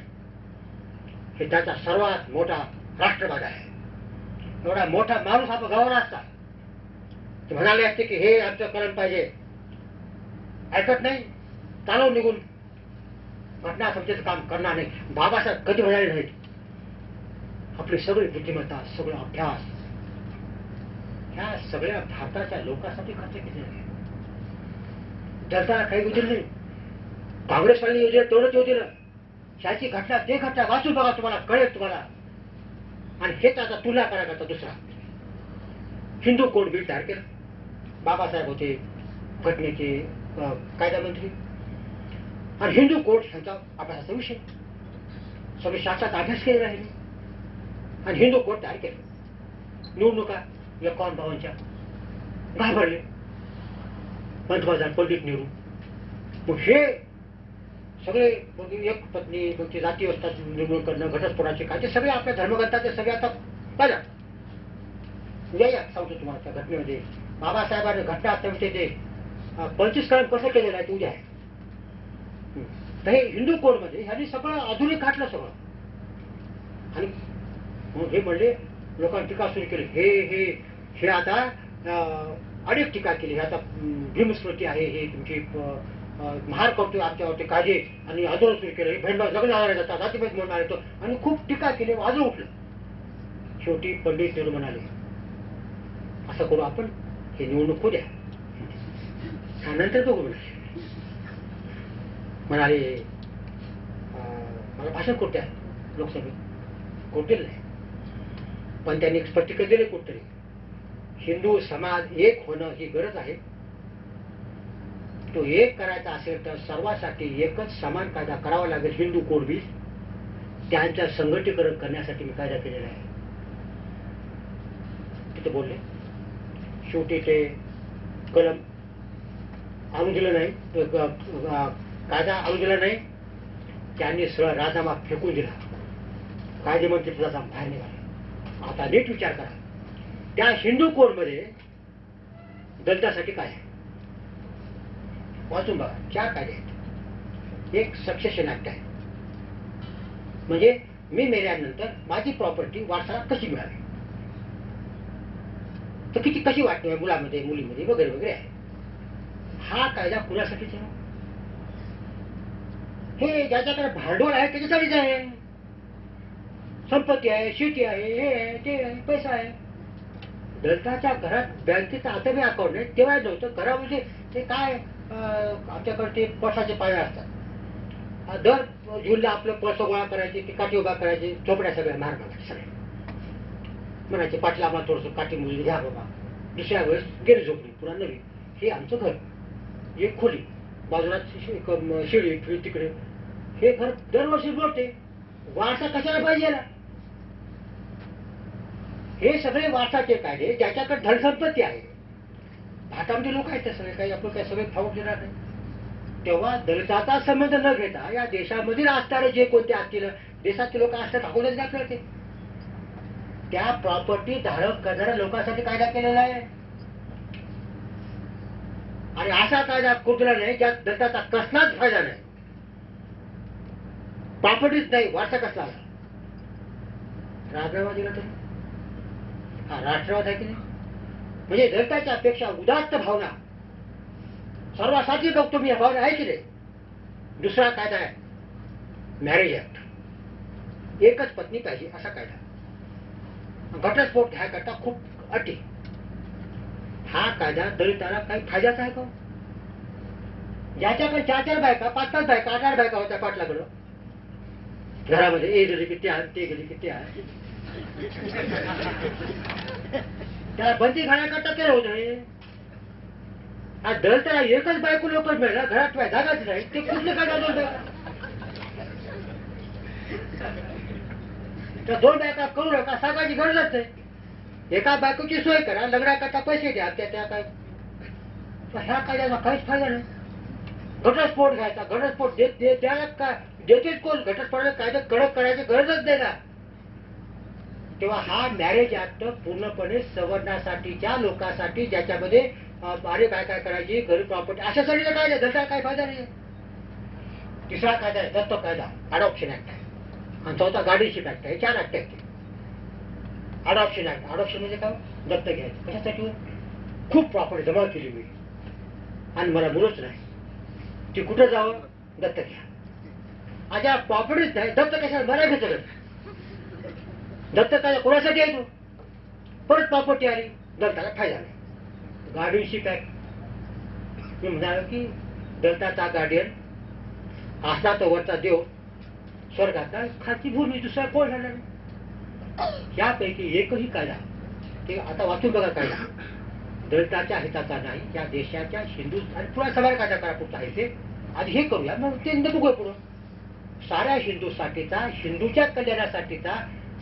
हे त्याचा सर्वात मोठा राष्ट्रवाद आहे. एवढा मोठा माणूस आपण गावाला असता ते म्हणाले असते की हे आमचं करण पाहिजे. ऐकत नाही, चालवून निघून घटना समजेचं काम करणार नाही. बाबासाहेब कधी म्हणाले नाहीत. आपली सगळी बुद्धिमत्ता सगळं अभ्यास ह्या सगळ्या भारताच्या लोकांसाठी खर्च केले आहे. दलिताला काही योजना नाही. काँग्रेसवाल्यांनी योजना तेवढंच योजना शाची घटना ते घटना वाचून बघा तुम्हाला कळेल तुम्हाला. आणि हेच आता तुलना करायचा दुसरा हिंदू कोड बिल तयार केलं. बाबासाहेब होते घटनेचे कायदा मंत्री आणि हिंदू कोड ह्यांचा अभ्यासाचा विषय. सगळे शास्त्रात अभ्यास केले राहिले आणि हिंदू कोड तयार केले. निवडणुका 51-52च्या घाबरले पंतप्रधान पंडित नेहरू. मग हे सगळे एक पत्नी तुमची जाती व्यवस्था निर्मूलन करणं घटस्फोटाचे काय ते सगळे आपल्या धर्मग्रंथाचे सगळे आता पाहिजे. उद्या सांगतो तुम्हाला त्या घटनेमध्ये बाबासाहेबांनी घटना आत्महत्ये ते 25 कलम कसं केलेलं आहे ते उद्या आहे. तर हे हिंदू कोडमध्ये ह्यांनी सगळं आधुनिक घातलं सगळं. आणि मग हे म्हणले लोकांनी टीका सुरू केली. हे हे हे आता अनेक टीका केली. हे आता भीमस्मृती आहे, हे तुमची महार करतोय आमच्यावरती कायदे आणि आंदोलन सुरू केलं. भेंडा जगण आणायला जातात जातीभेद म्हणून येतो आणि खूप टीका केली. वाजव उठलं. शेवटी पंडित नेहरू म्हणाले असं करू आपण हे निवडणूक होऊ द्या नंतर बघू. म्हणाले मला भाषण करते आहे लोकसभेत, कोटेल नाही, पण त्यांनी स्पष्टीकरण दिले कुठतरी हिंदू समाज एक होणं ही गरज आहे. तो एक करायचा असेल तर सर्वांसाठी एकच समान कायदा करावा लागेल. हिंदू कोड बी त्यांच्या संघटीकरण करण्यासाठी मी कायदा केलेला आहे तिथे बोलले. शेवटी ते कलम आणू दिलं नाही, कायदा आणू दिला नाही. त्यांनी सरळ राजीनामा फेकून दिला. कायदेमंत्री पदाचा बाहेर निघाले. आता नीट विचार करा, त्या हिंदू कोडमध्ये दलितासाठी काय आहे वाचून बघा. 4 कायदे आहेत. एक सक्सेशन ऍक्ट आहे, म्हणजे मी मेल्यानंतर माझी प्रॉपर्टी वारसाला कशी मिळावी, तर किती कशी वाटते मुलामध्ये मुलीमध्ये वगैरे वगैरे आहे. हा कायदा कुणासाठीच आहे? हे ज्याच्याकडे भांडवल आहे त्याच्यासाठीच आहे. संपत्ती आहे, शेती आहे, हे आहे, ते आहे, पैसा आहे. दलिताच्या घरात बँकेचं आता बी अकाउंट नाही, तेव्हा नव्हतं. घरामध्ये ते काय आमच्याकडे ते पैशाचे पाय असतात. दर जूनला आपलं पैसा गोळा करायचे, ते काठी उभा करायचे, चोपड्या सगळ्या मार मागायचे सगळे. म्हणायचे पाटला आम्हाला थोडंसं काठी मुली घ्या बाबा. दुसऱ्या वेळेस गेली झोपडी पुन्हा नवी. हे आमचं घर, एक खोली बाजूला शिडी तिकडे. हे घर दरवर्षी जोडते. वारसा कशाला पाहिजे याला? हे सगळे वारसाचे कायदे ज्याच्याकडे धनसंपत्ती आहे. भारतामध्ये लोक आहेत सगळे, काही आपलं काही सगळे ठाऊक देणार नाही. तेव्हा दलिताचा संबंध न घेता या देशामधील असणारे जे कोणते असतील देशातले लोक असतात अगोदर दाखल होते, त्या प्रॉपर्टी धारक करणाऱ्या लोकांसाठी कायदा केलेला आहे. आणि असा कायदा कुठला नाही ज्यात दलिताचा कसलाच फायदा नाही. प्रॉपर्टीच नाही, वारसा कसला आला? राजवाद दिला तरी हा राष्ट्रवाद आहे की नाही? म्हणजे दलिताच्या अपेक्षा उदात्त भावना सर्वांसाठी बघतो मी, या भावना आहे की नाही? दुसरा कायदा आहे मॅरेज ऍक्ट. एकच पत्नी पाहिजे असा कायदा. घटस्फोट ह्याकरता खूप अटी. हा कायदा दलिताला काही फायद्याचा आहे का? ज्याच्याकडे 4 बायका 5 बायका 8 बायका होत्या पाटलाकडं घरामध्ये, ए गेली किती आहे, ते गेली किती आहे, त्याला बंदी घालण्याकरता केलं होतं हे. दलिताला एकच बायको लोकच मिळाला, घरात जागाच नाही, ते कुठले काय जातो? त्या 2 बायका करू नका, सांगायची गरजच नाही. एका बायकोची सोय करा, लग्नाकरता पैसे द्या, त्या काय ह्या कायद्याचा काहीच फायदा नाही. घटस्फोट घ्यायचा, घटस्फोट त्याला काय देतेच कोण? घटस्फोटाला कायदा कडक करायची गरजच नाही ना. तेव्हा हा मॅरेज ऍक्ट पूर्णपणे सवर्णासाठीच्या लोकांसाठी, ज्याच्यामध्ये अरे बायका करायची, घरी प्रॉपर्टी अशासाठीचा कायदा. दलिताला काही फायदा नाही. तिसरा कायदा आहे दत्तक कायदा, अडॉप्शन ऍक्ट आहे. आणि चौथा गार्डियनशिप ऍक्ट आहे. 4 ऍक्ट आहेत. अडॉप्शन ऍक्ट, अडॉप्शन म्हणजे काय? दत्तक घ्यायचं. कशासाठी? खूप प्रॉपर्टी जमा केली मी आणि मला मुलंच नाही, ती कुठं जावं? दत्तक घ्या. आता प्रॉपर्टीच नाही, दत्तक कशाला? मला घेतलं दत्तक काय कोणासाठी आहे? तू परत प्रॉपर्टी आली, दलिताला फायदा नाही. गार्डियनशिप ऍक्ट, मी म्हणाल की दलिताचा गार्डियन असला तर वरचा देव, स्वर्गाचा खालची भूमी, दुसरा कोण झाला नाही. यापैकी एकही कायदा, ते आता वाचून बघा, कायदा दलिताच्या हिताचा नाही, या देशाच्या हिंदू आणि पुन्हा सवाल कायदा करा पुढचा आहे ते. आधी हे करूया, मग ते बघूया पुढं. साऱ्या हिंदूसाठीचा, हिंदूच्या कल्याणासाठीचा,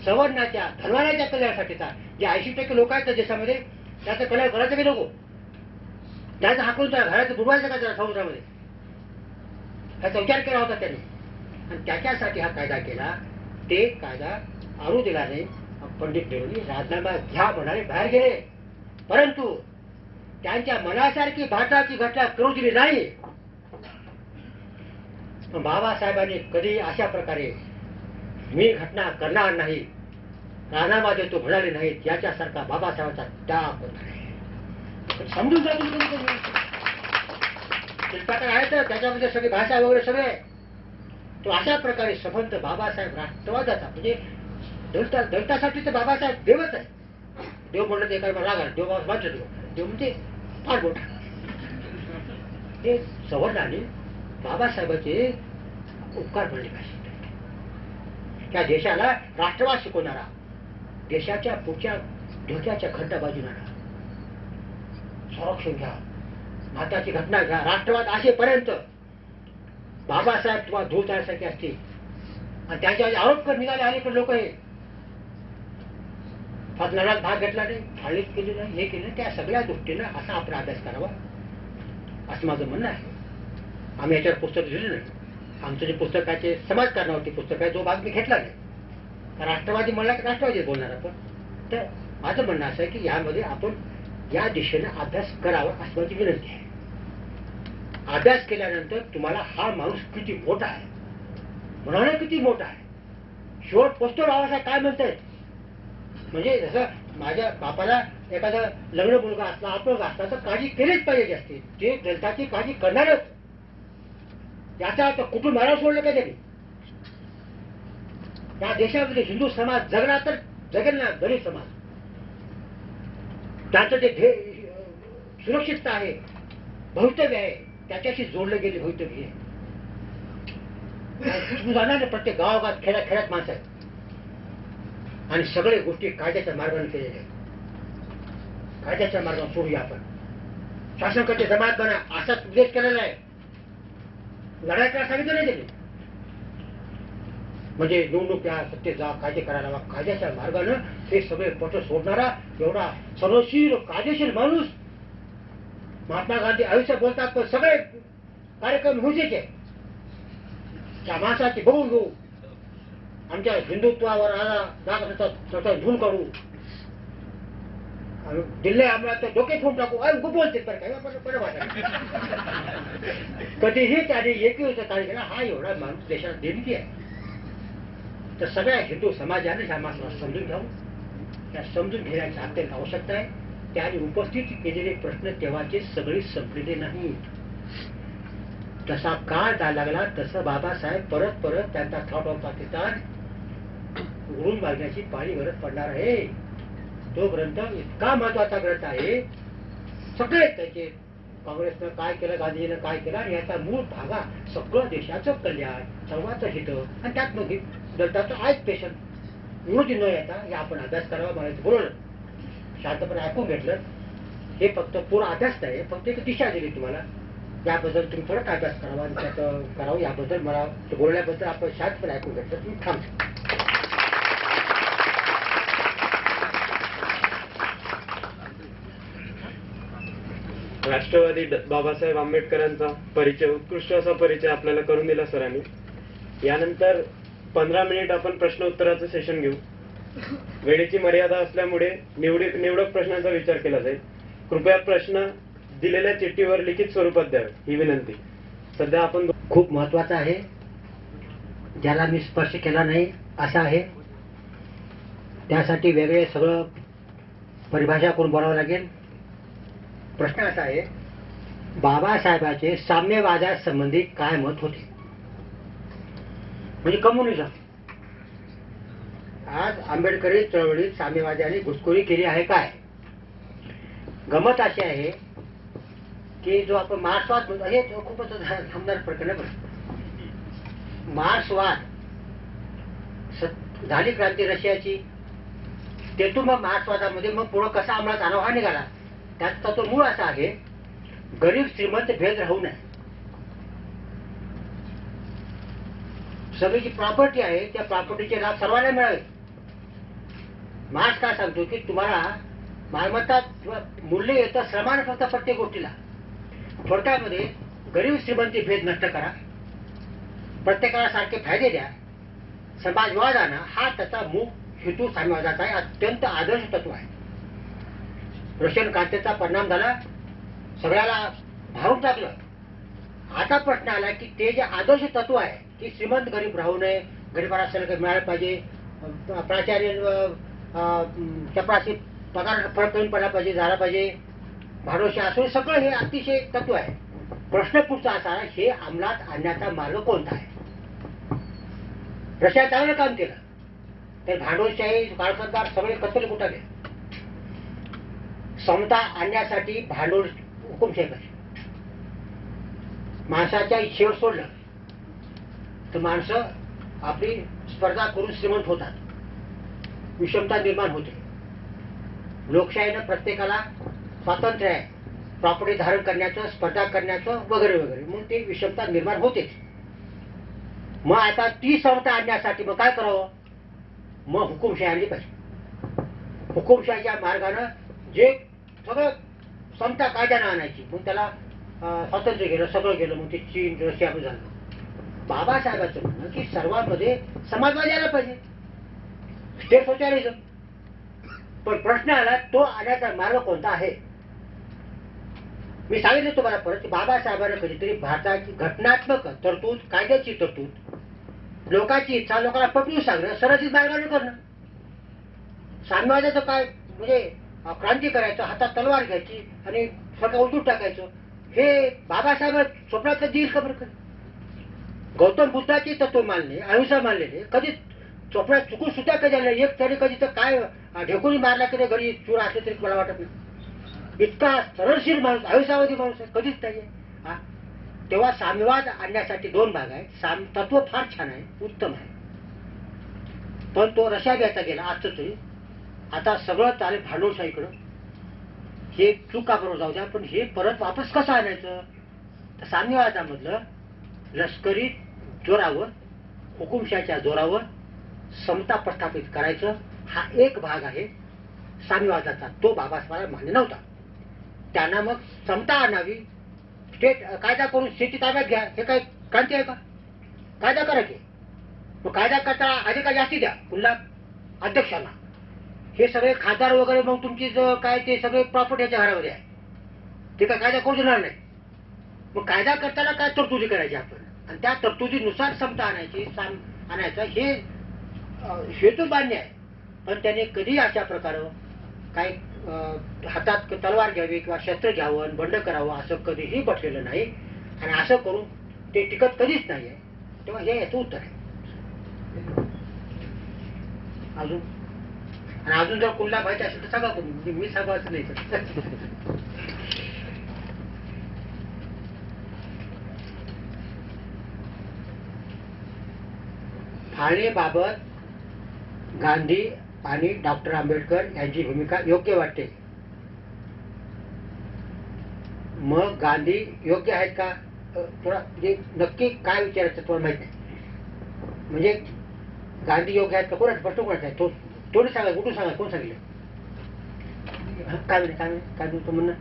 सवर्णाच्या धनवानाच्या कल्याणासाठीचा. जे 80% लोक आहेत त्या देशामध्ये, त्याचं कल्याण करायचं की नको? त्याचा हाकून घराचं बुडवायचं का त्याला समुद्रामध्ये? ह्याचा विचार केला होता त्यांनी आणि त्याच्यासाठी हा कायदा केला. ते कायदा आणू दिला नाही. पंडित नेहरूंनी राजीनामा घ्या म्हणाले बाहेर गेले, परंतु त्यांच्या मनासारखी भारताची घटना करू दिली नाही. बाबासाहेबांनी कधी अशा प्रकारे मी घटना करणार नाही, राजीनामा देतो म्हणाले नाहीत. याच्यासारखा बाबासाहेबांचा त्याग नाही. समजून जा तुम्ही. शिल्पकार आहेत त्याच्यामध्ये सगळी भाषा वगैरे सगळे. तो अशा प्रकारे संबंध बाबासाहेब राष्ट्रवादाचा, म्हणजे दलितासाठी तर बाबासाहेब देवच आहे. देव म्हणलं ते काय मला लागणार, देव बाबा देव म्हणजे फार मोठा. ते सवर्णाने बाबासाहेबांचे उपकार मानले पाहिजे. त्या देशाला राष्ट्रवाद शिकवणारा, देशाच्या पुढच्या धोक्याच्या घंटा बाजूनारा, संरक्षण घ्या, माताची घटना घ्या, राष्ट्रवाद असेपर्यंत बाबासाहेब तुम्हाला धूळ चालण्यासारखे असतील. आणि त्यांच्यावर आरोप कर निघाले अलीकडे लोक हे लढात भाग घेतला नाही, फाळीत केली नाही, हे केलं, त्या सगळ्या दृष्टीनं असा आपण अभ्यास करावा असं माझं म्हणणं आहे. आम्ही याच्यावर पुस्तक लिहिलं नाही. आमचं जे पुस्तकाचे समाजकारणावरती पुस्तक आहे, जो भाग मी घेतला नाही. राष्ट्रवादी म्हणला की राष्ट्रवादी बोलणार आपण. तर माझं म्हणणं असं आहे की यामध्ये आपण या दिशेने अभ्यास करावा अशी माझी विनंती आहे. अभ्यास केल्यानंतर तुम्हाला हा माणूस किती मोठा आहे, म्हणाला किती मोठा आहे, शेवट पोचतो बाबासाहेब काय म्हणतायत. म्हणजे जसं माझ्या बापाला एखादा लग्न मुलगा असला, अपंग असला तर काळजी केलीच पाहिजे असते. ते दलिताची काळजी करणारच. याचा अर्थ कुटुंबाला सोडलं का त्यांनी. या देशामध्ये हिंदू समाज जगला तर जगेल ना दलित समाज. त्याचं जे सुरक्षितता आहे, भवितव्य आहे, त्याच्याशी जोडले गेले भवितव्य आहे. तुम्ही जाणार ना प्रत्येक गावागावात खेड्यात माणसं आहेत आणि सगळे गोष्टी कायद्याच्या मार्गाने केलेल्या आहेत. कायद्याच्या मार्गाने सोडूया आपण. शासन करते जमात बना असा उद्देश केलेला आहे. लढाई करा सांगितलं नाही त्यांनी. म्हणजे निवडणूक या सत्तेत जा, कायदे करायला लावा, कायद्याच्या मार्गानं हे सगळे पट सोडणारा एवढा सर्वशील कायदेशीर माणूस. महात्मा गांधी आयुष्य बोलतात पण सगळे कार्यक्रम हुजेचे. त्या माणसाची बघून घेऊ, आमच्या हिंदुत्वावर आला धूल काढू, दिल्ली आम्हाला तर डोके फोन टाकू, बोलते बरं काय कधीही त्याने एकही कार्य केला. हा एवढा माणूस देशाला देणगी आहे. तर सगळ्या हिंदू समाजाने ह्या माणसाला समजून घ्यावं. त्या समजून घेण्याची अत्यंत आवश्यकता आहे. त्याने उपस्थित केलेले प्रश्न तेव्हाचे सगळे संपलेले नाहीत. जसा काळ जायला लागला तसं बाबासाहेब परत त्यांचा थॉट ऑफ पाकिस्तान उडून मागण्याची पाळी गरज पडणार आहे. तो ग्रंथ इतका महत्वाचा ग्रंथ आहे. सगळे त्याचे काँग्रेसनं काय केलं, गांधीजीनं काय केलं, आणि याचा मूळ धागा सगळं देशाचं कल्याण, सर्वांचं हित, आणि त्यात मग दलिताचं आहेच पेशंट. विरोधी न येता हे आपण अभ्यास करावा. मला बोलवलं, शांतपणे ऐकून घेतलं. हे फक्त पूर्ण अभ्यास नाही, फक्त एक दिशा दिली तुम्हाला. याबद्दल तुम्ही थोडं अभ्यास करावा आणि त्याचं करावं. याबद्दल मला बोलण्याबद्दल आपण शांतपणे ऐकून घेतलं. तुम्ही थांबतो. राष्ट्रवादी बाबासाहेब आंबेडकरांचा परिचय, उत्कृष्ट असा परिचय आपल्याला करून दिला सरांनी. यानंतर 15 मिनिट आपण प्रश्न उत्तराचं सेशन घेऊ. वेळेची मर्यादा असल्यामुळे निवडक प्रश्नांचा विचार केला जाईल. कृपया प्रश्न दिलेल्या चिठ्ठीवर लिखित स्वरूपात द्यावे ही विनंती. सध्या आपण खूप महत्वाचं आहे, ज्याला मी स्पर्श केला नाही असा आहे. त्यासाठी वेगळे सगळं परिभाषा करून बोलावं लागेल. प्रश्न असा आहे, बाबासाहेबांचे साम्यवादासंबंधी काय मत होते. म्हणजे कम्युनिझम. आज आंबेडकरी चळवळीत साम्यवाद्यांनी घुसखोरी केली आहे काय. गमत अशी आहे की जो आपण मार्क्सवाद म्हणतो, हे खूपच समजणार प्रकरण आहे. मार्क्सवाद झाली क्रांती रशियाची, तेथून मग मार्क्सवादामध्ये मग पुढं कसा अंमलात आणावा हा निघाला. त्याचा तो मूळ असा आहे, गरीब श्रीमंत भेद राहू नये. सगळी जी प्रॉपर्टी आहे त्या प्रॉपर्टीचे लाभ सर्वांना मिळावे. मार्क्स काय सांगतो की तुम्हाला मालमत्ता किंवा मूल्य येतं श्रमाने फक्त प्रत्येक गोष्टीला. थोडक्यामध्ये गरीब श्रीमंती भेद नष्ट करा, प्रत्येकाला सारखे फायदे द्या, समाजवादानं हा त्याचा मूळ हेतू साम्यवादाचा आहे. अत्यंत आदर्श तत्व आहे. रशियन क्रांतीचा परिणाम झाला, सगळ्याला भारून टाकलं. आता प्रश्न आला की ते जे आदर्श तत्व आहे की श्रीमंत गरीब राहू नये, गरीबाला सगळं मिळालं पाहिजे, प्राचार्य चपराशी पगार फरक कमी पडला पाहिजे, झाला पाहिजे, भाडोशी असो, सगळं हे अतिशय तत्व आहे. प्रश्न पुढचा असा, हे अंमलात आणण्याचा मार्ग कोणता आहे. रशिया चांगलं काम केलं, तर भांडवलशाही कारखानदार सगळे कत्तल कुठाले. समता आणण्यासाठी भांडवल हुकुमशाही कशी. माणसाच्या इच्छेवर सोडलं तर माणसं आपली स्पर्धा करून श्रीमंत होतात, विषमता निर्माण होते. लोकशाहीनं प्रत्येकाला स्वातंत्र्य आहे प्रॉपर्टी धारण करण्याचं, स्पर्धा करण्याचं वगैरे वगैरे, मग ते विषमता निर्माण होतेच. मग आता ती समता आणण्यासाठी मग काय करावं? मग हुकुमशाही आणली पाहिजे. हुकुमशाहीच्या मार्गानं जे सगळं समता कायद्यानं आणायची, मग त्याला स्वातंत्र्य गेलं, सगळं गेलं. मग ते चीन रशिया झालं. बाबासाहेबांचं म्हणणं की सर्वांमध्ये समाजवादी आला पाहिजे, स्टेट सोशलिझम. पण प्रश्न आला तो आण्याचा मार्ग कोणता आहे? मी सांगितलं तुम्हाला परत की बाबासाहेबांना कधीतरी भारताची घटनात्मक तरतूद, कायद्याची तरतूद, लोकांची इच्छा लोकांना पटवून सांगणं, सरळ मार्गाने करणं. साम्यवादाचं काय म्हणजे क्रांती करायचं, हातात तलवार घ्यायची आणि स्वतः उलटून टाकायचं, हे बाबासाहेब स्वप्नातलं देईल का बरं? गौतम बुद्धाची तत्व मानले, अहिंसा मानलेले, कधी स्वप्नात चुकून सुद्धा कधी आलं एक तरी कधी तर काय ढेकुणी मारला तरी घरी चूर असले तरी मला वाटत नाही. इतका सरळशील माणूस, अहिंसावादी माणूस आहे, कधीच नाही आहे. तेव्हा साम्यवाद आणण्यासाठी दोन भाग आहेत. तत्व फार छान आहे, उत्तम आहे, पण तो रशा घ्यायचा गेला आजचं तरी. आता सगळं चालेल भांडवलशाहीकडं, हे चुका बरोबर जाऊ द्या, पण हे परत वापस कसं आणायचं? तर साम्यवादामधलं लष्करी जोरावर, हुकुमशाहीच्या जोरावर समता प्रस्थापित करायचं, हा एक भाग आहे साम्यवादाचा. तो बाबासाहेबांना मान्य नव्हता. त्यांना मग समता आणावी, स्टेट कायदा करून शेती ताब्यात घ्या, हे काय क्रांती आहे का? कायदा करायचे, मग कायदा करता अधिकार जास्ती द्या पुन्हा अध्यक्षांना. हे सगळे खासदार वगैरे मग तुमची जो काय ते सगळे प्रॉपर्टी याच्या घरामध्ये आहे, ते काय कायदा करू देणार नाही. मग कायदा करताना काय तरतुदी करायची आपण, आणि त्या तरतुदीनुसार समता आणायची, आणायचा, हे हेतू मान्य आहे. पण त्याने कधी अशा प्रकारे काय हातात तलवार घ्यावी किंवा शस्त्र घ्यावं, बंड करावं असं कधीही पटलेलं नाही, आणि असं करून ते टिकत कधीच नाही आहे. तेव्हा हे याचं उत्तर आहे. अजून आणि अजून जर कुणाला माहिती असेल तर सांगा तुम्ही, मी सांगा असं नाही. फाळणीबाबत गांधी आणि डॉक्टर आंबेडकर यांची भूमिका योग्य वाटते. मग गांधी योग्य आहेत का? थोडा म्हणजे नक्की काय विचारायचं तुम्हाला माहित नाही. म्हणजे गांधी योग्य आहेत का? कोणाच प्रश्न कोणाचा आहे तो? थोडी सांगा, कुठून सांगा, कोण सांगितलं? काय काय काय तुमचं म्हणणं?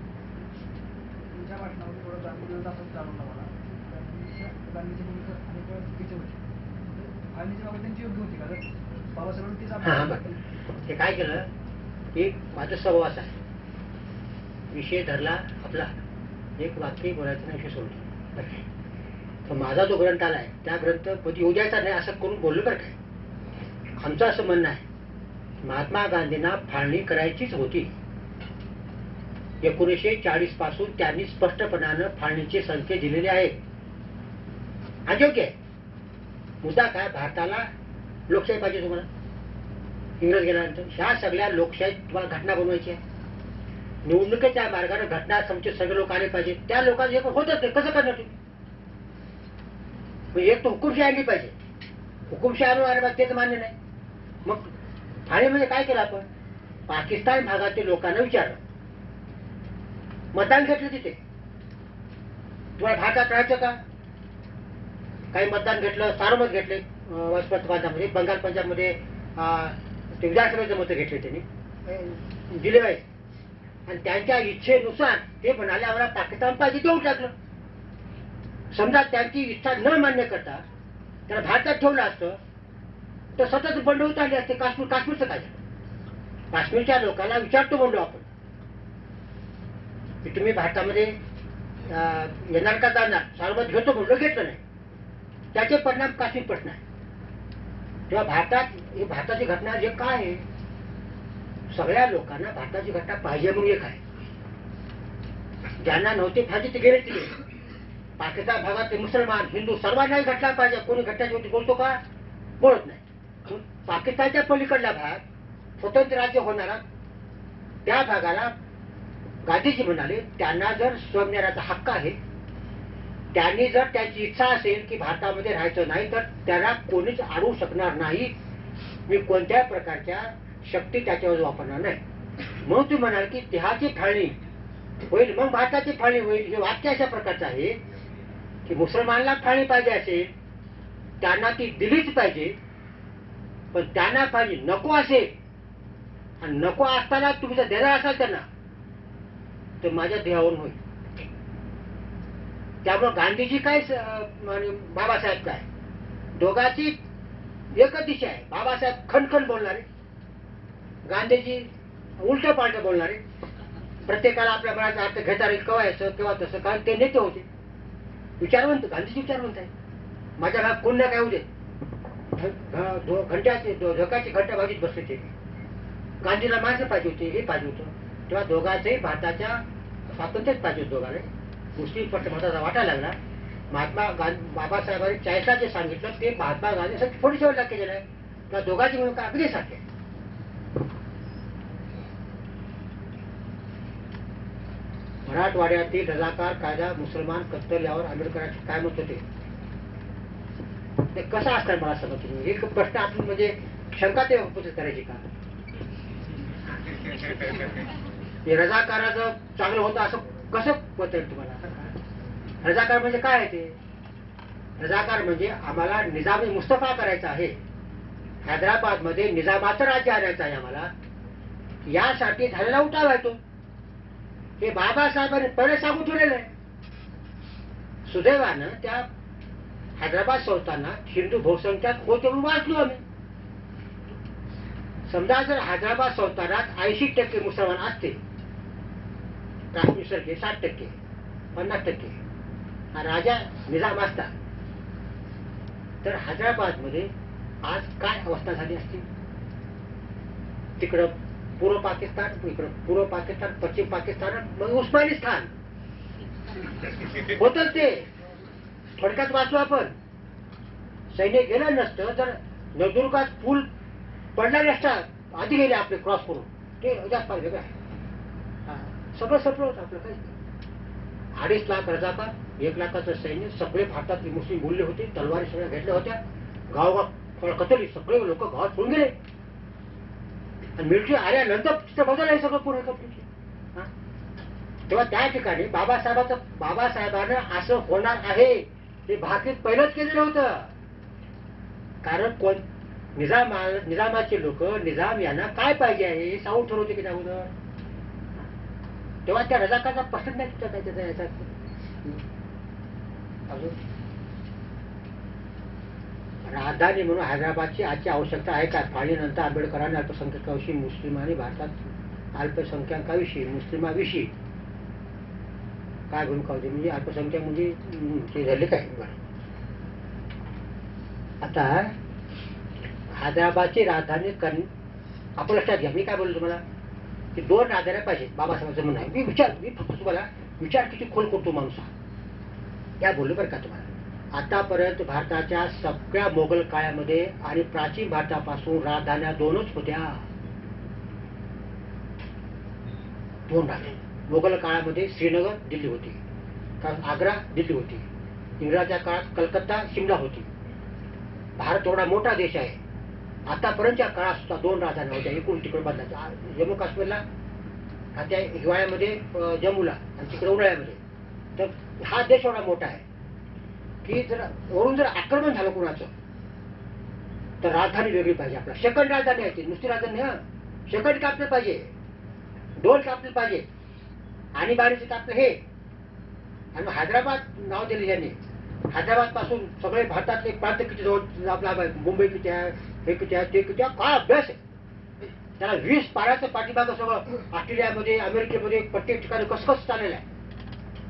हा बरं. ते काय केलं की माझं सहवास आहे, विषय धरला आपला, एक वाक्य बोलायचं नाही, विषय सोडतो. तर माझा जो ग्रंथ आला आहे त्या ग्रंथ कधी येऊ द्यायचा नाही असं करून बोललो बरं काय. आमचं असं म्हणणं आहे, महात्मा गांधींना फाळणी करायचीच होती. 1940 पासून त्यांनी स्पष्टपणानं फाळणीचे संकेत दिलेले आहेत. अयोग्य आहे. मुद्दा काय, भारताला लोकशाही पाहिजे तुम्हाला. इंग्रज गेल्यानंतर ह्या सगळ्या लोकशाही तुम्हाला घटना बनवायची आहे. निवडणुकीच्या मार्गाने घटना समचे सगळे लोक आले पाहिजे. त्या लोकांचे होतच नाही, कसं करणार तुम्ही? एक तर हुकुमशाही आणली पाहिजे. हुकुमशाही आणून आले पाहिजे तेच मान्य नाही. मग फाळणी म्हणजे काय केलं आपण? पाकिस्तान भागातील लोकांना विचारलं, मतदान घेतलं तिथे. तुम्हाला भारतात राहायचं का? काही मतदान घेतलं, सार्वमत घेतले. पंजाबमध्ये, बंगाल पंजाबमध्ये ते विधानसभेचे मतं घेतले त्यांनी, दिले आहे. आणि त्यांच्या इच्छेनुसार ते म्हणाले आम्हाला पाकिस्तान पाहिजे, देऊन टाकलं. समजा त्यांची इच्छा न मान्य करता त्याला भारतात ठेवलं असतं तर सतत बंड होत आले असते. काश्मीरचं काय झालं? काश्मीरच्या लोकांना विचारतो म्हणलो आपण की तुम्ही भारतामध्ये येणार का जाणार? सार्वमत घेतो म्हणलो, घेतलं नाही. त्याचे परिणाम काश्मीर प्रश्न आहे. तेव्हा भारताची घटना जे काय आहे, सगळ्या लोकांना भारताची घटना पाहिजे म्हणून एक आहे. ज्यांना नव्हते पाहिजे ते गेले तिथे. पाकिस्तान भागातले मुसलमान, हिंदू सर्वांनाही घटना पाहिजे. कोणी घटनाची बोलतो का? बोलत नाही. पाकिस्तानच्या पलीकडला भाग स्वतंत्र राज्य होणारा त्या भागाला गांधीजी म्हणाले त्यांना जर स्वनिर्णयाचा हक्क आहे त्यांनी जर त्याची इच्छा असेल की भारतामध्ये राहायचं नाही तर त्याला कोणीच अडवू शकणार नाही. मी कोणत्याही प्रकारच्या शक्ती त्याच्यावर वापरणार नाही. म्हणून तुम्ही म्हणाल की देहाची फाळणी होईल मग भारताची फाळणी होईल. हे वाक्य अशा प्रकारचं आहे की मुसलमानला फाळणी पाहिजे असेल त्यांना ती दिलीच पाहिजे. पण त्यांना फाळणी नको असेल आणि नको असताना तुम्ही जर देणार असाल त्यांना तर माझ्या देहावरून होईल. त्यामुळे गांधीजी काय बाबासाहेब काय दोघांची एकच दिशा आहे. बाबासाहेब खणखण बोलणारे, गांधीजी उलट पालट बोलणारे. प्रत्येकाला आपल्या मनाचा अर्थ घेता येईल केव्हा यायचं केव्हा तसं. कारण ते नेते होते, विचारवंत. गांधीजी विचारवंत आहे. माझ्या भाग कोण ना काय होऊ दे घंट्याचे धोकाची घंटा भाजीत बसले ते. गांधीला माणसं पाहिजे होते, हे पाहिजे होतं. तेव्हा दोघांचंही भारताच्या स्वातंत्र्यच पाहिजे होतं दोघांना. मुस्लिम पक्षपाताचा वाटा लागला. महात्मा बाबासाहेबांनी 40ला जे सांगितलं ते महात्मा गांधी थोडी शेवट लागते गेलं आहे. त्या दोघांची भूमिका अगदी सारखी. मराठवाड्यातील रजाकार कायदा मुसलमान कत्तल यावर आंबेडकरांचे काय मत होते ते कसं असणार मला समज तुम्ही. एक प्रश्न आपण म्हणजे शंका ते उपस्थित करायची का हे रजाकाराचं चांगलं होतं असं कसं पटेल तुम्हाला. रजाकार म्हणजे काय आहे ते. रजाकार म्हणजे आम्हाला निजामी मुस्तफा करायचा आहे. हैदराबाद मध्ये निजामाचं राज्य आणायचं आहे आम्हाला. यासाठी झालेला उठाव आहे तो. हे बाबासाहेबांनी पहिले सांगून ठेवलेलं आहे. सुदैवानं त्या हैदराबाद संस्थानात हिंदू बहुसंख्याक होते म्हणून वाचलो आम्ही. समजा जर हैदराबाद संस्थानात 80% मुसलमान असते, काश्मीर सारखे 60%, 50%, हा राजा निजाम असता तर हैदराबाद मध्ये आज काय अवस्था झाली असती. तिकडं पूर्व पाकिस्तान, इकडं पूर्व पाकिस्तान, पश्चिम पाकिस्तान, मग उस्मानिस्तान होत ते. थोडक्यात वाचलो आपण. सैन्य गेलं नसतं तर नळदुर्गात पूल पडला नसता. आधी गेले आपले क्रॉस करून ते जास्त पाहिजे काय सगळं सगळं होतं आपलं. काही 2.5 लाख रजाकार, 1 लाखाचं सैन्य, सगळे भारतातले मुस्लिम बोलले होते. तलवारी सगळ्या घेतल्या होत्या. गावगाव कतली सगळे लोक गावात पळून गेले. आणि मिलिटरी आल्यानंतर तिथं बदल आहे सगळं पूर्ण कंप्लीट. तेव्हा त्या ठिकाणी बाबासाहेबांना असं होणार आहे हे भाकीत पहिलंच केलेलं होतं. कारण कोण निजामाचे लोक निजाम यांना काय पाहिजे आहे हे सांगून ठरवते की अगोदर. तेव्हा त्या रजाकारचा प्रश्न नाही तुझा काय त्याचा याचा अजून राजधानी म्हणून हैदराबादची आजची आवश्यकता आहे का. फाळीनंतर आंबेडकरांनी अल्पसंख्याकाविषयी, मुस्लिमांनी भारतात अल्पसंख्याकाविषयी, मुस्लिमाविषयी काय भूमिका होती. म्हणजे अल्पसंख्याक म्हणजे ते झाले काय. आता हैदराबादची राजधानी आपण लक्षात घ्या. मी काय बोललो तुम्हाला की 2 राजधान्या पाहिजे. बाबासाहेबांचं म्हणणं आहे. मी फक्त तुम्हाला विचार किती खोल करतो माणूस या बोललो बरं का तुम्हाला. आतापर्यंत भारताच्या सगळ्या मोगल काळामध्ये आणि प्राचीन भारतापासून राजधान्या 2च होत्या. 2 राजधान्या. मोगल काळामध्ये श्रीनगर दिल्ली होती, आग्रा दिल्ली होती. इंग्रजाच्या काळात कलकत्ता शिमला होती. भारत थोडा मोठा देश आहे. आतापर्यंतच्या काळात सुद्धा 2 राजधान्या होत्या. एकूण तिकडे बदलायच्या. जम्मू काश्मीरला त्या हिवाळ्यामध्ये जम्मूला आणि तिकडे उन्हाळ्यामध्ये. तर हा देश एवढा मोठा आहे की जर वरून जर आक्रमण झालं कोणाचं तर राजधानी वेगळी पाहिजे. आपला सेकंड राजधानी आहे ती. नुसती राजधानी हा सेकंड कापले पाहिजे, डोल कापले पाहिजे आणि बारीचे कापले हे. आणि हैदराबाद नाव दिले यांनी. हैदराबाद पासून सगळे भारतातले प्रांत किती जवळ आपला मुंबई किती आहे, हे किती आहे, ते किती आहे, काय अभ्यास आहे त्याला. 20 पाऱ्याचं पाठीमागं सगळं ऑस्ट्रेलियामध्ये, अमेरिकेमध्ये प्रत्येक ठिकाणी कसं कसं चाललेलं आहे.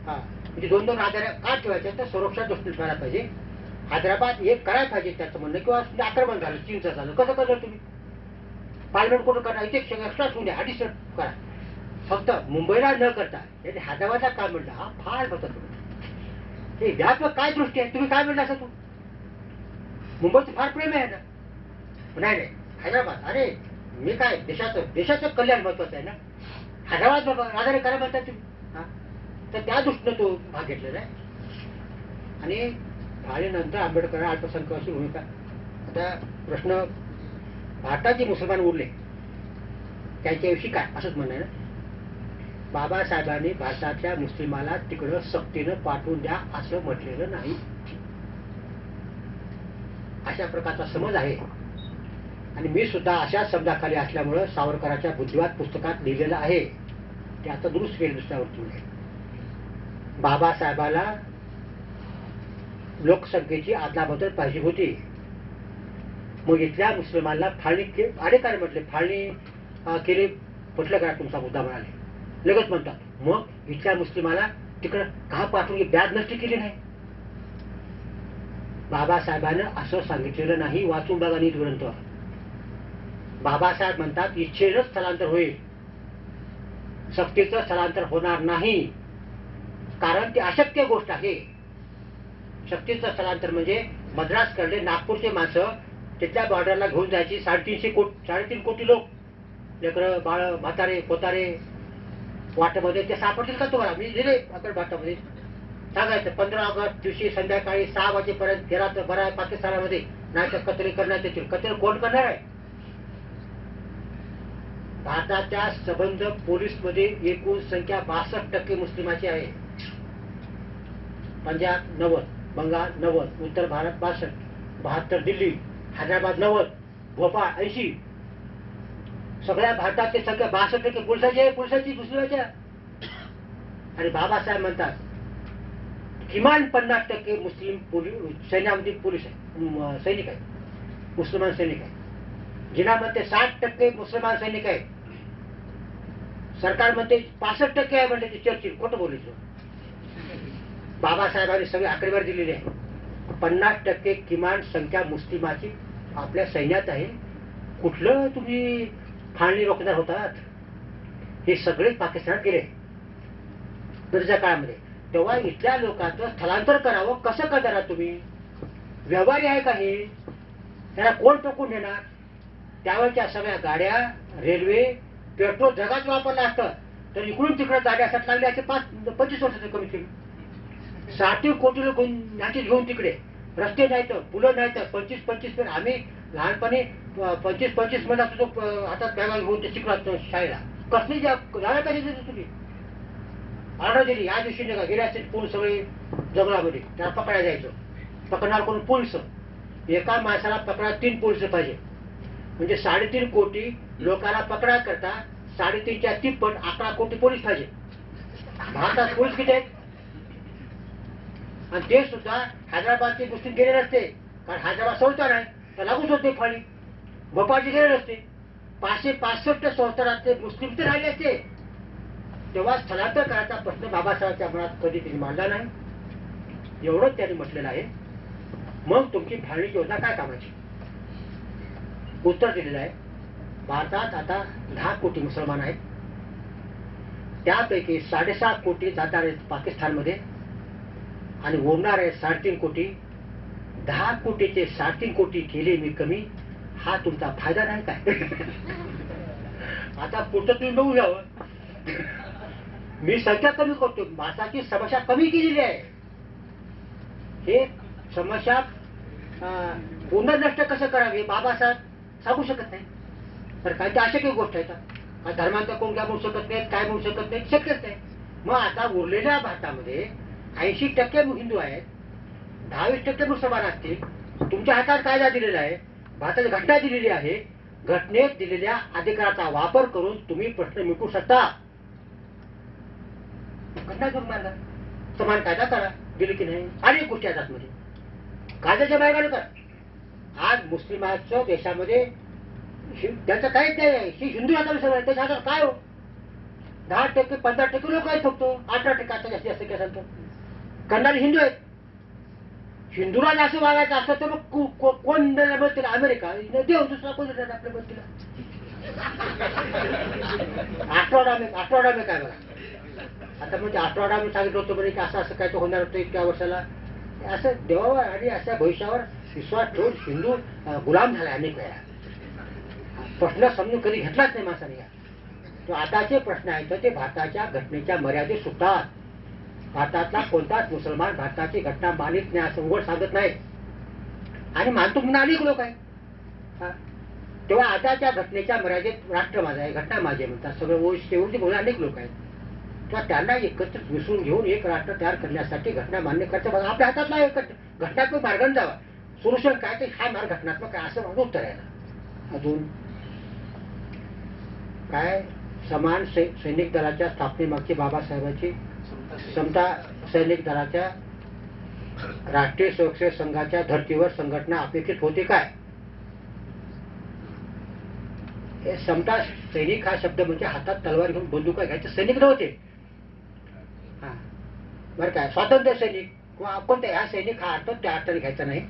हा म्हणजे 2-2 राजधान्या का ठेवायच्या तर संरक्षण दृष्टीने करायला पाहिजे. हैदराबाद एक करायला पाहिजे त्याचं म्हणणं. किंवा आक्रमण झालं चीनचं झालं कसं करणार तुम्ही. पार्लमेंट कोण करणार इथे एक्स्ट्रा ठेवून द्या, ॲडिशनल करा. फक्त मुंबईला न करता हैदराबादला काय म्हणलं हा फार बघता तुम्ही. हे व्यापक काय दृष्टी आहे. तुम्ही काय म्हणलं असं तू मुंबईचं फार प्रेम आहे ना. नाही नाही हैदराबाद. अरे मी काय देशाचं कल्याण महत्वाचं आहे ना. हैदराबाद राजधानी करा म्हणतात तुम्ही. हा तर त्या दृष्टीनं तो भाग घेतलेला आहे. आणि फाळणीनंतर आंबेडकर अल्पसंख्याकाची भूमिका. आता प्रश्न भारताचे मुसलमान उरले त्यांच्याविषयी काय असंच म्हणणं आहे ना. बाबासाहेबांनी भारतातल्या मुस्लिमाला तिकडं सक्तीनं पाठवून द्या असं म्हटलेलं नाही. अशा प्रकारचा समज आहे आणि मी सुद्धा अशा शब्दाखाली असल्यामुळं सावरकरांच्या बुद्धिवाद पुस्तकात लिहिलेलं आहे. ते आता दुरुस्त केले दुसऱ्या वृत्तीमध्ये. बाबासाहेबाला लोकसंख्येची आदलाबदल पाहिजे होती. मग इथल्या मुस्लिमांना फाळणी अनेकाने म्हटले फाळणी केली म्हटलं करा तुमचा मुद्दा म्हणाले. लगेच म्हणतात मग इथल्या मुस्लिमाला तिकडं का पाठवून ब्याज नष्ट केली नाही. बाबासाहेबांनं असं सांगितलेलं नाही. वाचून बघा नीट ग्रंथ. बाबासाहेब म्हणतात इच्छेनं स्थलांतर होईल, सक्तीचं स्थलांतर होणार नाही, कारण ती अशक्य गोष्ट आहे. सक्तीचं स्थलांतर म्हणजे मद्रासकडले नागपूरचे माणसं तिथल्या बॉर्डरला घेऊन जायची. 3.5 कोटी लोक, लेकरं बाळ म्हातारे कोतारे वाटामध्ये ते सापडतील का तुम्हाला. मी लिहिले अकड भाटामध्ये सांगायचं 15 ऑगस्ट दिवशी संध्याकाळी 6 वाजेपर्यंत फिरात बरा पाकिस्तानामध्ये, नाही तर कत्तल करण्यात येतील. कत्तल कोण करणार आहे. भारताच्या संबंध पोलीस मध्ये एकूण संख्या 62% मुस्लिमाची आहे. पंजाब 90, बंगाल 90, उत्तर भारत 62, 72 दिल्ली, हैदराबाद 90, भोपाळ 80. सगळ्या भारताची संख्या 62% पोलिसाची आहे. पोलिसाची मुस्लिमाच्या. आणि बाबासाहेब म्हणतात किमान 50% मुस्लिम सैन्यामध्ये पोलीस आहे, सैनिक आहे, मुसलमान सैनिक आहे. जिना म्हणते 60% मुसलमान सैनिक आहे. सरकार म्हणते 65% आहे. म्हणते चर्चिल खोटं बोलायचं. बाबासाहेबांनी सगळी आकडेवारी दिलेली आहे. 50% किमान संख्या मुस्लिमाची आपल्या सैन्यात आहे. कुठलं तुम्ही फाळणी रोखणार होतात. हे सगळे पाकिस्तानात गेले ब्रिटिशच्या काळामध्ये. तेव्हा इथल्या लोकांचं स्थलांतर करावं कसं करणार तुम्ही. व्यवहारी आहे का हे. त्याला कोण टोकून देणार. त्यावेळच्या सगळ्या गाड्या, रेल्वे, पेट्रोल जगात वापरलं असतं तर इकडून तिकडे गाड्यासाठी लागले असे 25 वर्षाचे कमी केली. 60 कोटी लोक घेऊन तिकडे रस्ते नाहीत, पुलं नाहीत. 25 आम्ही लहानपणी 25 मध्ये असतो हातात बॅगा घेऊन ते शिकला शाळेला. कसली जागा कशी देतो तुम्ही. ऑर्डर दिली या दिवशी नाही का गेले असतील पूल सगळे जंगलामध्ये, त्याला पकडायला जायचं. पकडणार कोण पोलिस. एका माणसाला पकडा 3 पोलिस पाहिजे. म्हणजे 3.5 कोटी लोकांना पकडा करता 3.5च्या तिप्पट 11 कोटी पोलीस पाहिजे. भारतात पोलीस किती आहेत. आणि ते सुद्धा हैदराबादचे मुस्लिम गेले नसते, कारण हैदराबाद संस्थान आहे तर लागूच होते फाळी. भोपाळचे गेले नसते. 565 संस्थानातले मुस्लिम ते राहिले असते. तेव्हा स्थलांतर करायचा प्रश्न बाबासाहेबांच्या मनात कधी तिने मांडला नाही. एवढंच त्यांनी म्हटलेलं आहे. मग तुमची फाळणी योजना काय कामाची. उत्तर दिलेलं आहे. भारतात आता 10 कोटी मुसलमान आहेत. त्यापैकी 6.5 कोटी जाणार आहेत पाकिस्तानमध्ये आणि उरणारे 3.5 कोटी. 10 कोटीचे 3.5 कोटी केले मी कमी. हा तुमचा फायदा नाही काय. आता पुढचं तुम्ही बघू घ्यावं. मी संख्या कमी करतो, माणसाची समस्या कमी केलेली आहे. हे समस्या पुन्हा नष्ट कसं करावी बाबासाहेब सांगू शकत नाही. तर काय ते अशा काही गोष्ट आहेत का. धर्मांतर कोण काय म्हणू शकत नाहीत, काय म्हणू शकत नाही, शक्यच नाही. मग आता उरलेल्या भारतामध्ये 80% हिंदू आहेत, 10-20% मुसलमान असतील. तुमच्या हातात कायदा दिलेला आहे, भारताची घटना दिलेली आहे. घटनेत दिलेल्या अधिकाराचा वापर करून तुम्ही प्रश्न मिटवू शकता. घटना करून मार्गा समान कायदा करा. दिले की नाही. अनेक गोष्टी आहेत मध्ये कायद्याच्या मार्गाने करा. आज मुस्लिमांच्या देशामध्ये त्याचं काहीच नाही. ही हिंदू हाताने सगळं त्याच्या हातात काय हो. 10% 15% लोक आहेत फक्त. 18% आता जास्त काय सांगतो करणारे हिंदू आहेत. हिंदूला असं वागायचं असं तर मग कोण तिला अमेरिका देव दुसरा कोण देतात आपल्या बत्तीला. आठवडा मी काय बघा. आता म्हणजे आठवडा मी सांगितलं होतं बरे की असं असं काय तो होणार होतं इतक्या वर्षाला. असं देवावर आणि अशा भविष्यावर विश्वास ठेवून हिंदू गुलाम झाला अनेक वेळा. प्रश्न समजून कधी घेतलाच नाही माणसाने. तो आताचे प्रश्न आहेत ते भारताच्या घटनेच्या मर्यादेत सुटतात. भारतातला कोणताच मुसलमान भारताची घटना मानित नाही असं उघड सांगत नाही आणि मानतो म्हणून अनेक लोक आहे. तेव्हा आता त्या घटनेच्या मर्यादेत राष्ट्र माझा आहे, घटना माझी आहे म्हणतात सगळं ओळखी बोलून अनेक लोक आहेत. तेव्हा त्यांना एकत्रित मिसळून घेऊन एक राष्ट्र तयार करण्यासाठी घटना मान्य करतं बघा आपल्या हातात नाही. घटनात्मक मार्गाने जावा. सोल्युशन काय ते हा मार्ग घटनात्मक काय असं माझं उत्तर आहे ना. अजून काय समान सैनिक दलाच्या स्थापनेमागची बाबासाहेबांची समता सैनिक दलाच्या राष्ट्रीय सुरक्षा संघाच्या धर्तीवर संघटना अपेक्षित होते काय. हे समता सैनिक हा शब्द म्हणजे हातात तलवार घेऊन बंदुका घ्यायचे सैनिक नव्हते. हा बरं काय स्वातंत्र्य सैनिक किंवा कोणत्या ह्या सैनिक हा अर्थ त्या अर्थाने घ्यायचा नाही.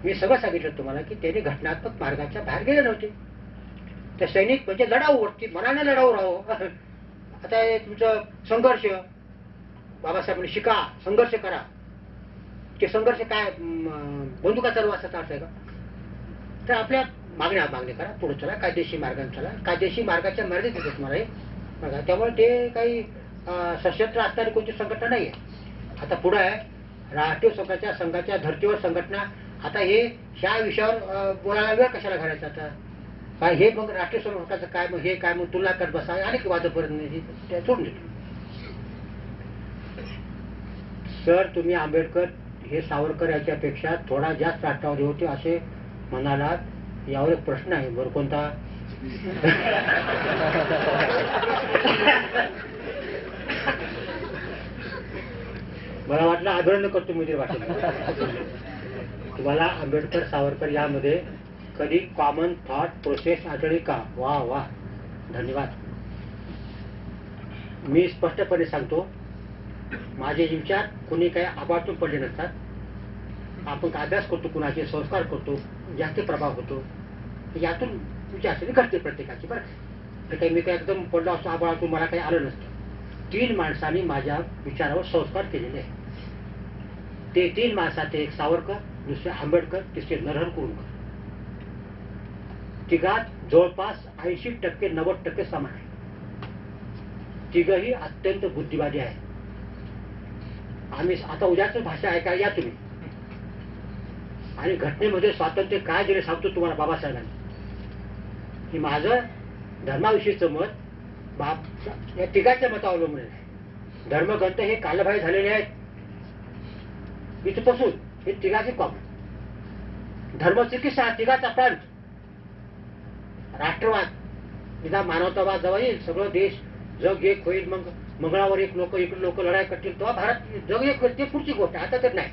मी सगळं सांगितलं तुम्हाला की त्यांनी घटनात्मक मार्गाच्या बाहेर गेले नव्हते. ते सैनिक म्हणजे लढाऊ वरती मनाने लढाऊ राहो. आता तुमचं संघर्ष बाबासाहेबांनी शिका संघर्ष करा. ते संघर्ष काय बंदुका चालू असा अर्थ आहे का. तर आपल्या मागणी करा पुढे चला कायदेशीर मार्गाने चला. कायदेशीर मार्गाच्या मर्यादेत येते तुम्हाला हे बघा. त्यामुळे ते काही सशस्त्र असणारी कोणती संघटना नाही आहे. आता पुढे आहे राष्ट्रीय सुरक्षा संघाच्या धर्तीवर संघटना. आता हे ह्या विषयावर बोलायला वेळ कशाला घालायचा आता काय हे मग राष्ट्रीय सुरक्षाचं काय मग हे काय मग तुलना करत बसा अनेक वादपर्यंत सोडून देतो. सर तुम्ही आंबेडकर हे सावरकर याच्यापेक्षा थोडा जास्त राष्ट्रवादी होते असे म्हणालात. यावर एक प्रश्न आहे बरं कोणता. मला वाटलं अभिनंदन करतो मी वाटत. तुम्हाला आंबेडकर सावरकर यामध्ये कधी कॉमन थॉट प्रोसेस आढळली का. वा वा धन्यवाद. मी स्पष्टपणे सांगतो माझे विचार कोणी काही आबाळतून पडले नसतात. आपण अभ्यास करतो कुणाचे संस्कार करतो जास्त प्रभाव होतो यातून विचारसरणी घडते प्रत्येकाची. बरं काही मी काय एकदम पडलो असतो आबाळातून मला काही आलं नसतं. 3 माणसांनी माझ्या विचारावर संस्कार केलेले आहे. ते 3 माणसात एक सावरकर दुसरे आंबेडकर तिसरे नरहर कुरुंकर. तिघात जवळपास 80% 90% समान आहे. तिघही अत्यंत बुद्धिवादी आहे. आम्ही आता उद्याच भाषा ऐकायला या तुम्ही. आणि घटनेमध्ये स्वातंत्र्य काय दिले सांगतो तुम्हाला बाबासाहेबांनी. की माझं धर्माविषयीचं मत या तिघाच्या मतावर अवलंबून आहे. धर्मग्रंथ हे कालबाह्य झालेले आहेत इथपासून हे तिघाचे कॉमन. धर्मचिकित्सा तिघाचा प्रांत. राष्ट्रवाद निदान मानवतावाद जेव्हा येईल सगळं देश जग एक होईल मग मंगळावर एक लोक इकडे लोक लढाई करतील तेव्हा भारत जग एक होईल. ते पुढची गोष्ट आता तर नाही.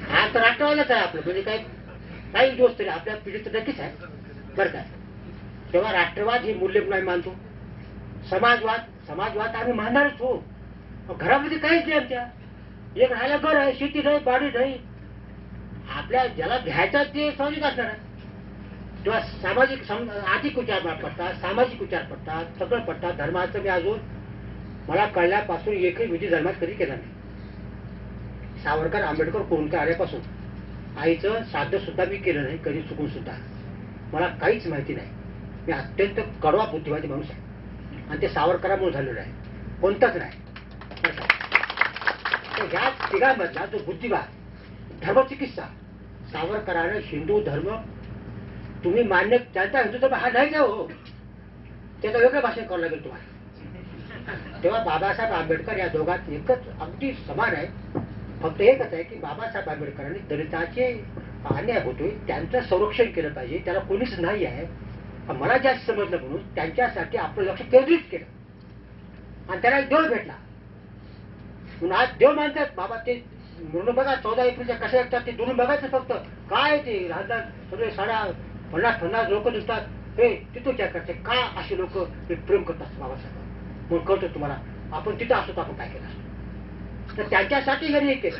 हा तर राष्ट्रवादच आहे आपलं म्हणजे काही दिवस तरी आपल्या पिढीत नक्कीच आहे बरं काय. तेव्हा राष्ट्रवाद ही मूल्य नाही मानतो. समाजवाद आम्ही मानणारच हो. घरामध्ये काहीच नाही आमच्या. एक राहायला घर आहे शेती नाही बाडी नाही. आपल्या ज्याला घ्यायचा ते सामाजिक असणार आहे. तेव्हा सामाजिक आर्थिक विचार पडतात सामाजिक विचार पडतात सगळं पडतात. धर्माचं मी अजून मला कळल्यापासून एकही विधी धर्मात कधी केला नाही. सावरकर आंबेडकर कुरुंकर आल्यापासून आईचं साध्य सुद्धा मी केलं नाही कधी चुकून सुद्धा. मला काहीच माहिती नाही. मी अत्यंत कडवा बुद्धिवादी माणूस आहे आणि ते सावरकरामुळे झालेलं आहे कोणतंच नाही. ह्या तिघांमधला जो बुद्धिवाद धर्मचिकित्सा सावरकराने हिंदू धर्म तुम्ही मान्य त्यांचा हिंदू धर्म हा नाही हो. त्याचं वेगळं भाषण करावं लागेल तुम्हाला. तेव्हा बाबासाहेब आंबेडकर या दोघात एकच अगदी समान आहे. फक्त एकच आहे की बाबासाहेब आंबेडकरांनी दलिताचे अन्याय होतोय त्यांचं संरक्षण केलं पाहिजे त्याला कोणीच नाही आहे मला जास्त समजलं म्हणून त्यांच्यासाठी आपलं लक्ष केंद्रित केलं आणि त्याला देव भेटला. म्हणून आज देव मानतात बाबा. ते म्हणून बघा 14 एप्रिलच्या कशा येतात ते दुरून बघायचं फक्त काय ते राहतात सगळे 50 लोक दिसतात. हे तिथं विचार करते का असे लोक प्रेम करतात बाबासाहेब म्हणून कळतो तुम्हाला. आपण तिथं असतो आपण काय केलं असतो तर त्यांच्यासाठी जरी हे केलं.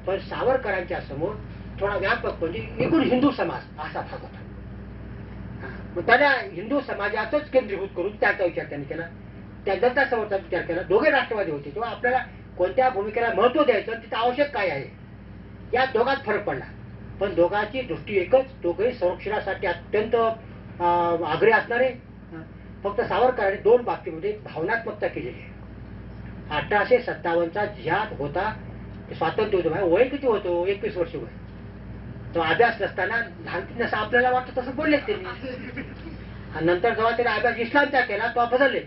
पण सावरकरांच्या समोर थोडा व्यापक म्हणजे एकूण हिंदू समाज असा भाग होता. मग त्याला हिंदू समाजातच केंद्रीभूत करून त्याचा विचार त्यांनी केला. त्या जनता समोरचा विचार केला. दोघे राष्ट्रवादी होते तेव्हा आपल्याला कोणत्या भूमिकेला महत्व द्यायचं तिथं आवश्यक काय आहे या दोघात फरक पडला. पण दोघांची दृष्टी एकच. दोघे संरक्षणासाठी अत्यंत आग्रही असणारे. फक्त सावरकरांनी 2 बाबतीमध्ये भावनात्मकता केलेली आहे. 1857चा जिहाद होता. स्वातंत्र्य होतं. माझं वय किती होतो? 21 वर्ष वय. तो अभ्यास नसताना लहानपणी जसं आपल्याला वाटतं तसं बोलले त्यांनी. आणि नंतर जेव्हा त्याने अभ्यास इस्लामचा केला तेव्हा बदलले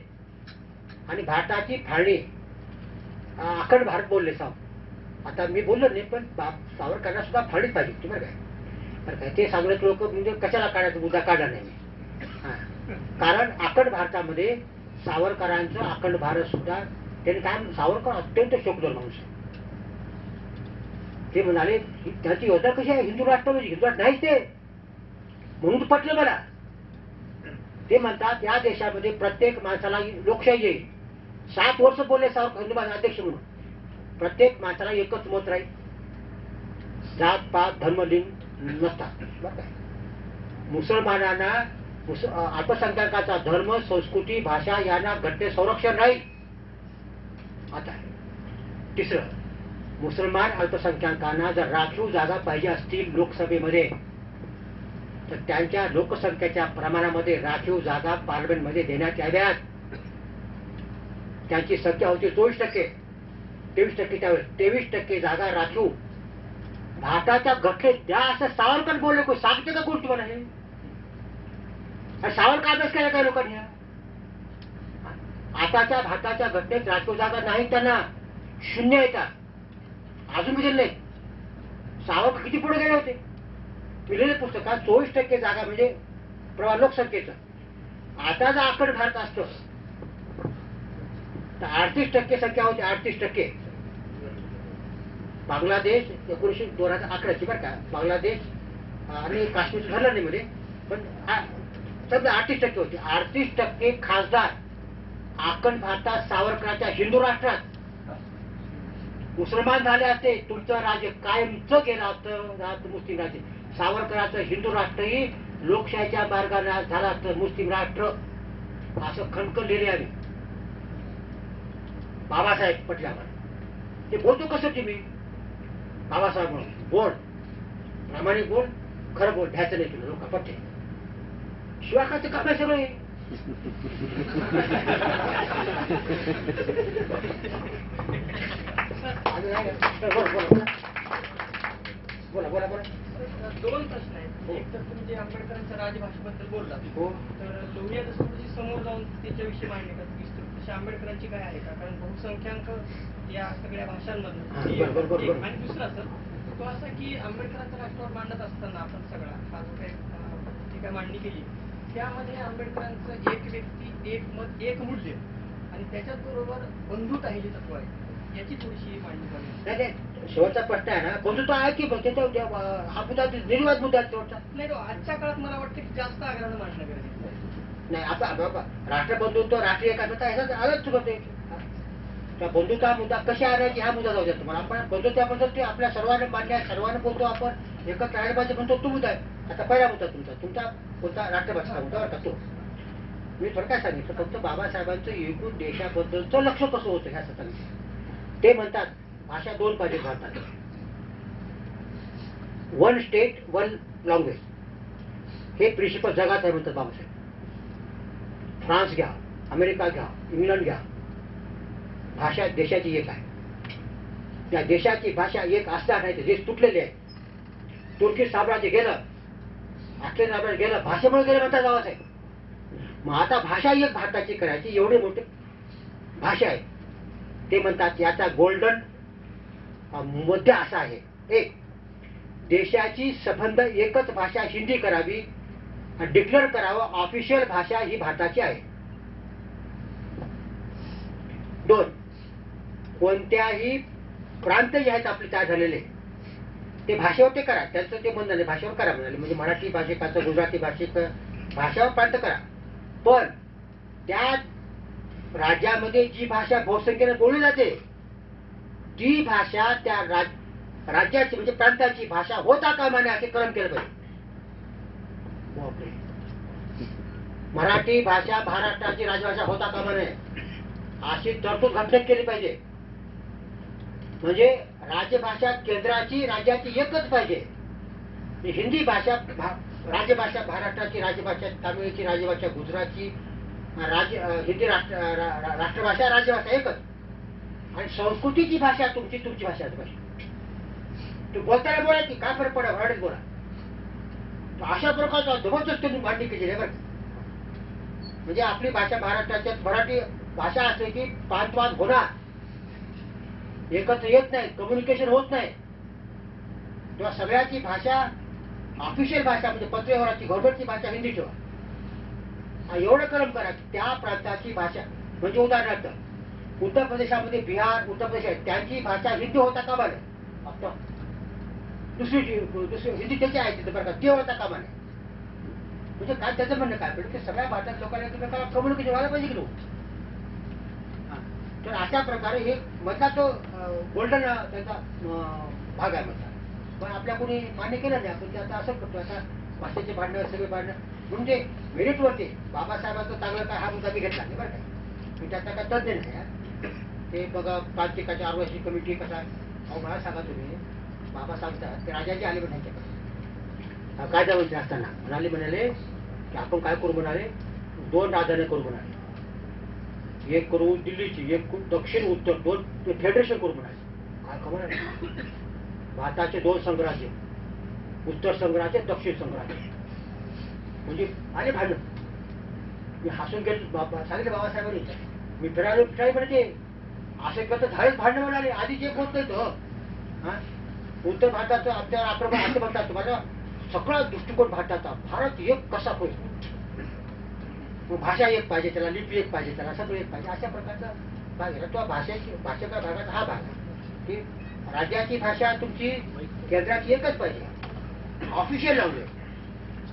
आणि भारताची फाळणी अखंड भारत बोलले साव. आता मी बोललो नाही, पण सावरकरांना सुद्धा फाळणीच पाहिजे होती बरं काय. बरं काय ते सगळेच लोक म्हणजे कशाला काढायचा मुद्दा काढला नाही मी. कारण अखंड भारतामध्ये सावरकरांचं अखंड भारत सुद्धा त्यांनी काय, सावरकर अत्यंत शोकदोर माणूस आहे. ते म्हणाले त्याची योजना कशी आहे, हिंदू राष्ट्र म्हणजे हिंदू राष्ट्र नाहीच ते, म्हणून पटलं मला. ते म्हणतात या देशामध्ये प्रत्येक माणसाला लोकशाही येईल. 7 वर्ष बोलले सावरकर हिंदू अध्यक्ष म्हणून. प्रत्येक माणसाला एकच मत राहील, जात पात धर्म लिंग नसतात बरं काय. मुसलमानांना अल्पसंख्याकाचा धर्म संस्कृती भाषा यांना घटने संरक्षण राहील. आता तिसरं, मुसलमान अल्पसंख्याकांना जर राखीव जागा पाहिजे असतील लोकसभेमध्ये तर त्यांच्या लोकसंख्येच्या प्रमाणामध्ये राखीव जागा पार्लमेंटमध्ये देण्यात याव्यात. त्यांची संख्या होती 24%, 23% त्यावेळेस 23% जागा राखीव भारताच्या घटनेत द्या असं सावरकर बोलले. कोण सांगते का कोण तुम्हाला हे? सावरकर अभ्यास केला काय लोकांनी? आताच्या भारताच्या घटनेत राखीव जागा नाही, त्यांना 0 येतात. अजून मी दिले. सावरकर किती पुढे गेले होते? मी लिहिले पुस्तकात 24% जागा म्हणजे प्रमाण लोकसंख्येचं. आता जर अखंड भारत असतं तर 38% संख्या होती. 38%. बांगलादेश 2011ची बरं का, बांगलादेश आणि काश्मीर झालं नाही मध्ये, पण समजा 38% होती. 38% खासदार अखंड भारतात सावरकरांच्या हिंदू राष्ट्रात मुसलमान झाले असते, तुमचं राज्य कायमचं गेलं असतं मुस्लिम राज्य. सावरकरांचं हिंदू राष्ट्रही लोकशाहीच्या मार्गाने झालं असतं मुस्लिम राष्ट्र, असं खणखण लिहिले आम्ही. बाबासाहेब पटले आम्हाला. ते बोलतो कसं तुम्ही बाबासाहेब म्हणून बोल, प्रामाणिक बोल, खरं बोल, भ्यायचं नाही तुला, लोक पटते. शिवाय खायचं काम आहे सगळे. बोला बोला बोला. 2 प्रश्न आहेत. एक तर तुम्ही जे आंबेडकरांच्या राजभाषेबद्दल बोललात, हो. तर लोहिया दस्तऐवजी समोर जाऊन त्याच्याविषयी मांडणी करत विस्तृत तशी आंबेडकरांची काय आहे का? कारण बहुसंख्याक या सगळ्या भाषांमधून. आणि दुसरा सर तो असा की आंबेडकरांचा राष्ट्रवाद मांडत असताना आपण सगळा हा जो काही ठीक आहे मांडणी केली, त्यामध्ये आंबेडकरांचं एक व्यक्ती एक मत एक मूल्य आणि त्याच्याच बरोबर बंधुता हे जे तत्व आहे याची थोडीशी मांडणी करावी. नाही, शेवटचा प्रश्न आहे ना, बंधुता आहे की हा मुद्दा निर्वाद मुद्दा शेवटचा नाही. तो आजच्या काळात मला वाटतं की जास्त आग्रहानं मांडणं गरजेचं आहे. नाही. आता बाबा राष्ट्रबंधुत्व राष्ट्रीय एकात्मता ह्याचा आजच चुकते. त्या बंधुता मुद्दा कशा आणायची हा मुद्दा जाऊ द्या तुम्हाला. आपण बंधुत्वाबद्दल ते आपल्या सर्वांना मान्य आहे, सर्वांना बोलतो आपण, एकत्र राहायला पाहिजे म्हणतो तो मुद्दा आहे. आता पहिला मुद्दा तुमचा कोणता राष्ट्रभाषेचा मुद्दा होता तो. मी थोडं काय सांगितलं, फक्त बाबासाहेबांचं एकूण देशाबद्दलचं लक्ष कसं होतं ह्या सांगितलं. ते म्हणतात भाषा 2 पाहिजे भारतात, 1 स्टेट 1 लँग्वेज, हे प्रिन्सिपल जगात आहे म्हणतात बाबासाहेब. फ्रान्स घ्या, अमेरिका घ्या, इंग्लंड घ्या, भाषा देशाची एक आहे. त्या देशाची भाषा एक असणार नाही, देश तुटलेले आहे. तुर्की साम्राज्य गेलं, ऑस्ट्रेलियन साम्राज्य गेलं, भाषेमुळे गेलं म्हणतात बाबासाहेब. मग आता भाषा एक भारताची करायची, एवढी मोठी भाषा आहे. ते म्हणतात याचा गोल्डन मध्य असा आहे, एक देशाची संबंध एकच भाषा हिंदी करावी, डिक्लेअर करावं ऑफिशियल भाषा ही भारताची आहे. 2 कोणत्याही प्रांत जे आहेत आपले तयार झालेले ते भाषेवर ते करा, त्यांचं ते म्हणणं नाही, भाषेवर करा म्हणाले. म्हणजे मराठी भाषिकाचं गुजराती भाषिक भाषेवर प्रांत करा, पण त्या राज्यामध्ये जी भाषा बहुसंख्येने बोलली जाते ती भाषा त्या राज्याची म्हणजे प्रांताची भाषा होता कामा नये असे कलम केलं पाहिजे. मराठी भाषा महाराष्ट्राची राजभाषा होता कामा नये अशी तरतूद घटनेत केली पाहिजे. म्हणजे राजभाषा केंद्राची राज्याची एकच पाहिजे. हिंदी भाषा राजभाषा महाराष्ट्राची, राजभाषा तामिळची, राजभाषा गुजरातची, हिंदी राष्ट्रभाषा राजभाषा एकच. आणि संस्कृतीची भाषा तुमची भाषा असते पाहिजे. तू बोलताना बोलायची काय फरक पडा मराठीत बोला. अशा प्रकारचा जबरदस्त तुम्ही मांडणी केली आहे बरं. म्हणजे आपली भाषा महाराष्ट्राच्यात मराठी भाषा असते की पाच होणार, एकत्र येत नाही, कम्युनिकेशन होत नाही. तेव्हा सगळ्याची भाषा ऑफिशियल भाषा म्हणजे पत्रव्यवहाराची गव्हर्नमेंटची भाषा हिंदी ठेवा. एवढं कर्म करा त्या प्रांताची भाषा. म्हणजे उदाहरणार्थ उत्तर प्रदेशामध्ये बिहार, उत्तर प्रदेश आहे, त्यांची भाषा हिंदी होता कामा नये. आता दुसरी हिंदी त्याची आहे तिथे बरं का, ते होता कामा नये. म्हणजे काय त्याचं म्हणणं काय म्हणजे सगळ्या भारतात लोकांना एकमेकाला कम्युनिकेशन व्हायला पाहिजे की नव्हतं. तर अशा प्रकारे हे मधला तो गोल्डन त्यांचा भाग आहे मधला. पण आपल्या कोणी मान्य केलं नाही. आपण ते आता असं करतो. आता भाषेचे भांडणं सगळे भांडणं म्हणजे मेरिटवरती बाबासाहेबांचं चांगलं काय हा मुद्दा मी घेतला नाही बरं का. मी त्याचा काय तज्ञ नाही. ते बघा प्रांतिकाची आरोग्याची कमिटी कसा. अहो मला सांगा तुम्ही, बाबा सांगतात ते राजाजी आले म्हणायच्याकडे कायदा मंत्री असताना म्हणाले की आपण काय करू म्हणाले, 2 राजधान्या करू म्हणाले. एक करू दिल्लीची, एक दक्षिण उत्तर, 2 फेडरेशन करू म्हणाले. काय खबर आहे, भारताचे 2 संघराज्य, उत्तर संघराज्य, दक्षिण संघराज्य. म्हणजे आले भांडण. मी हसून गेलो. सांगितलं बाबासाहेबांनी, मी फिरायला म्हणजे असं करता झालेच भांडण म्हणाले. आधी जे बोलत नाही तो उत्तर भारताचं आमच्या आक्रमण असं म्हणतात तुम्हाला. सगळा दृष्टिकोन भारताचा, भारत एक कसा होईल, भाषा एक पाहिजे त्याला, लिपी एक पाहिजे त्याला, सगळं एक पाहिजे. अशा प्रकारचा भाग आहे. तो भाषेच्या भागाचा हा भाग आहे की राज्याची भाषा तुमची केंद्राची एकच पाहिजे, ऑफिशियल लावली.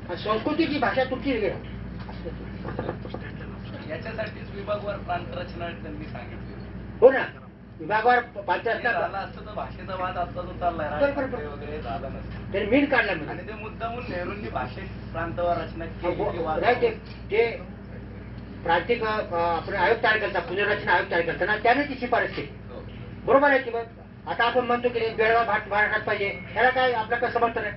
आणि संस्कृतीची भाषा तुमची वेगळी राहते. याच्यासाठीच विभागवार प्रांत रचना त्यांनी सांगितली. हो ना, विभागवार प्रांत रचना झाला असतं तर भाषेचा वाद आता जो चाललाय वगैरे झाला नसतं. त्याने मीन काढला आणि म्हणजे ते मुद्दामून नेहरूंनी भाषेत प्रांतवार रचना केली. ते प्रांतिक आपण आयोग तयार करता, पुनर्रचना आयोग तयार करताना त्याने ती शिफारस केली. बरोबर आहे की बघ. आता आपण म्हणतो की बेळगाव महाराष्ट्रात पाहिजे, ह्याला काय आपलं काय समर्थन आहे.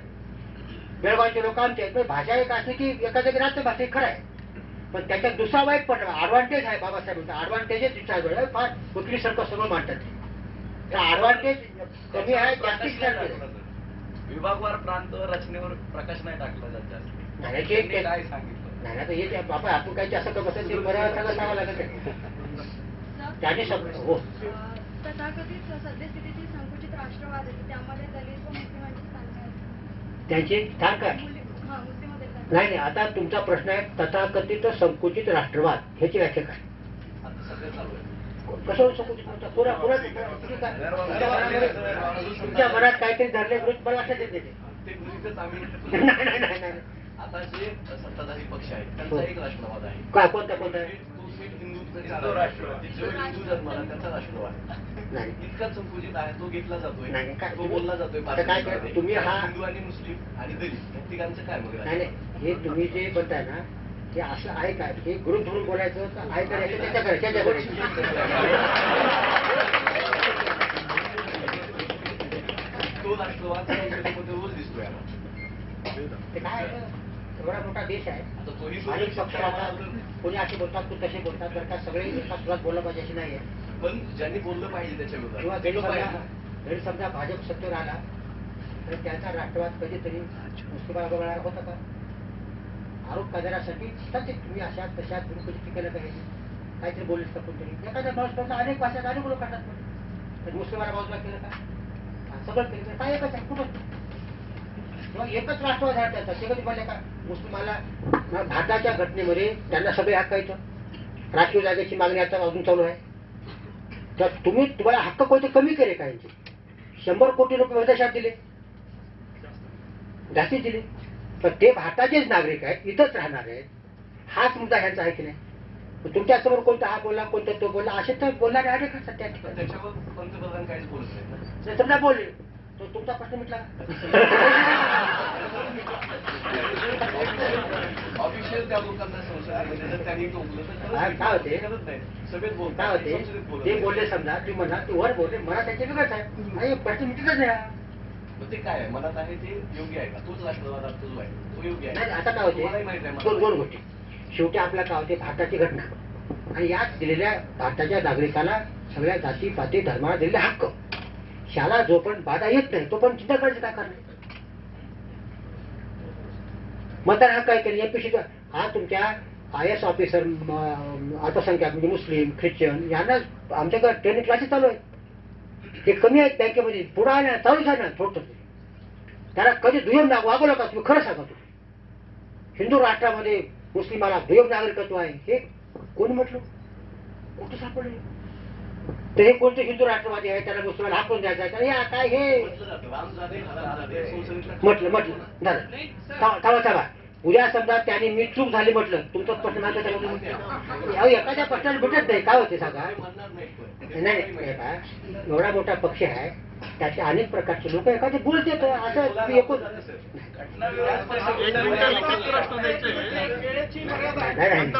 बेळगावचे लोक आमचे आहेत. भाषा एक असली की एका जागी राहते भाषा खरं आहे. पण त्याच्यात दुसरा वाईट पण ऍडव्हान्टेज आहे. बाबासाहेब ऍडव्हान्टेजेस विचार फार वकिलीसारखं सगळं मांडतात. त्या ऍडव्हान्टेज कमी आहे, जास्तीत जास्त विभागवार प्रांत रचनेवर प्रकाश नाही टाकला जात जास्त. नाही काय सांगितलं नाही तर हे बाबा आपण काही असं करत असेल ते बऱ्या सगळं सांगावं लागत आहे. त्याने सगळं हो. तथाकथित सद्यस्थितीची संकुचित राष्ट्रवाद आहे, त्यामध्ये दलित व मुस्लिमांचे स्थान काय? त्यांचे स्थान काय नाही. आता तुमचा प्रश्न आहे तथाकथित संकुचित राष्ट्रवाद, ह्याची व्याख्या काय? कसं संकुचित तुमच्या मनात काहीतरी धरले विरोध मला लक्षात येते. नाही. आता जे सत्ताधारी पक्ष आहे त्यांचा एक राष्ट्रवाद आहे. काय कोणता आहे? हिंदू राष्ट्रवाद, जो हिंदू जन्माला त्यांचा राष्ट्रवाद नाही. इतका संकुचित आहे, तो घेतला जातोय, नाही, काय तो बोलला जातोय. काय तुम्ही हा हिंदू आणि मुस्लिम आणि दलित या तिघांचं काय मग? नाही हे तुम्ही जे म्हणताय ना हे असं आहे काय, हे गुरु धरून बोलायचं तर आहे करायचं त्याच्या घरच्या तो राष्ट्रवाद संसदेमध्ये रोज दिसतोय. ते काय एवढा मोठा देश आहे. आता तोही अनेक पक्ष राहतात, कोणी असे बोलतात कोणी तसे बोलतात. जर का सगळे एका सुरात बोललं पाहिजे अशी नाही आहे. पण ज्यांनी बोललं पाहिजे त्याच्या किंवा जरी समजा भाजप सत्तेवर आला तर त्याचा राष्ट्रवाद कधीतरी मुस्लिमाला मिळणार होता का? आरोप करण्यासाठी तुम्ही अशा तशा तुम्ही कधी टिकायला पाहिजे काहीतरी बोललेस का कोणतरी. एखाद्या माणूस अनेक भाषेत अनेक लोक करतात. तर मुस्लिमाला बाजूला केलं का? सगळं केलं काय एकच आहे कुठं किंवा एकच राष्ट्रवाद आहे त्याचा. ते कधी म्हणले का मुस्लिमाला भारताच्या घटनेमध्ये त्यांना सगळे हक्क येतं. राखीव जागेची मागणी आता अजून चालू आहे. तर तुम्हाला हक्क कोणते कमी केले का यांचे? 100 कोटी रुपये विदेशात दिले, जास्तीत दिले. पण ते भारताचेच नागरिक आहेत, इथंच राहणार आहेत. हाच मुद्दा ह्यांचा आहे की नाही? तुमच्यासमोर कोणता हा बोलला कोणता तो बोलला असे तर बोलणारे आहे का सध्या ठिकाणी? त्याच्यावर पंतप्रधान काहीच बोलत नाही. समजा बोलले तो तुमचा प्रश्न मिटला. ऑफिशियल त्या लोकांना संसदेमध्ये जर त्यांनी टोकलं तर काय होते सगळेच बोलतात. काय होते ते बोलले समजा तुम्ही म्हणा ते वर बोलले मला त्याचे वेगळंच आहे आणि प्रश्न मिटतच नाही. मग ते काय आहे मनात आहे ते योग्य आहे का? तोच राष्ट्रवाद आता जो आहे तो योग्य आहे. आता काय होते दोन गोष्टी. शेवटी आपला काय होते भारताची घटना आणि याच दिलेल्या भारताच्या नागरिकाला सगळ्या जाती पाती धर्माला दिलेले हक्क, ह्याला जो पण बाधा येत नाही तो पण चिंता करायचं काय करणार. मतदार हक्क आहे की एमपीसी हा तुमच्या IAS ऑफिसर अल्पसंख्याक म्हणजे मुस्लिम ख्रिश्चन यांना आमच्याकडे ट्रेनिंग क्लासेस चालू आहेत. ते कमी आहेत बँकेमध्ये, पुढे आहे ना, चालूच आहे ना. थोडं त्याला कधी दुय्यम वागवलं का तुम्ही? खरं सांगा तुम्ही. हिंदू राष्ट्रामध्ये मुस्लिमाला दुय्यम नागरिकत्व आहे हे कोणी म्हटलं? कुठं सापडले? तर हे कोणते हिंदू राष्ट्रवादी आहे त्याला मुस्लिमाला हाकून द्यायचा आहे का? काय हे म्हटलं थांबा. उद्या समजा त्याने मी चूक झाली म्हटलं, तुमचा प्रश्न मागं एखाद्या प्रश्नाला भेटत नाही काय होते सांगा. नाही एवढा मोठा पक्ष आहे, त्याचे अनेक प्रकारचे लोक एखादे बोलते असं वेळेची मर्यादा आहे. नाही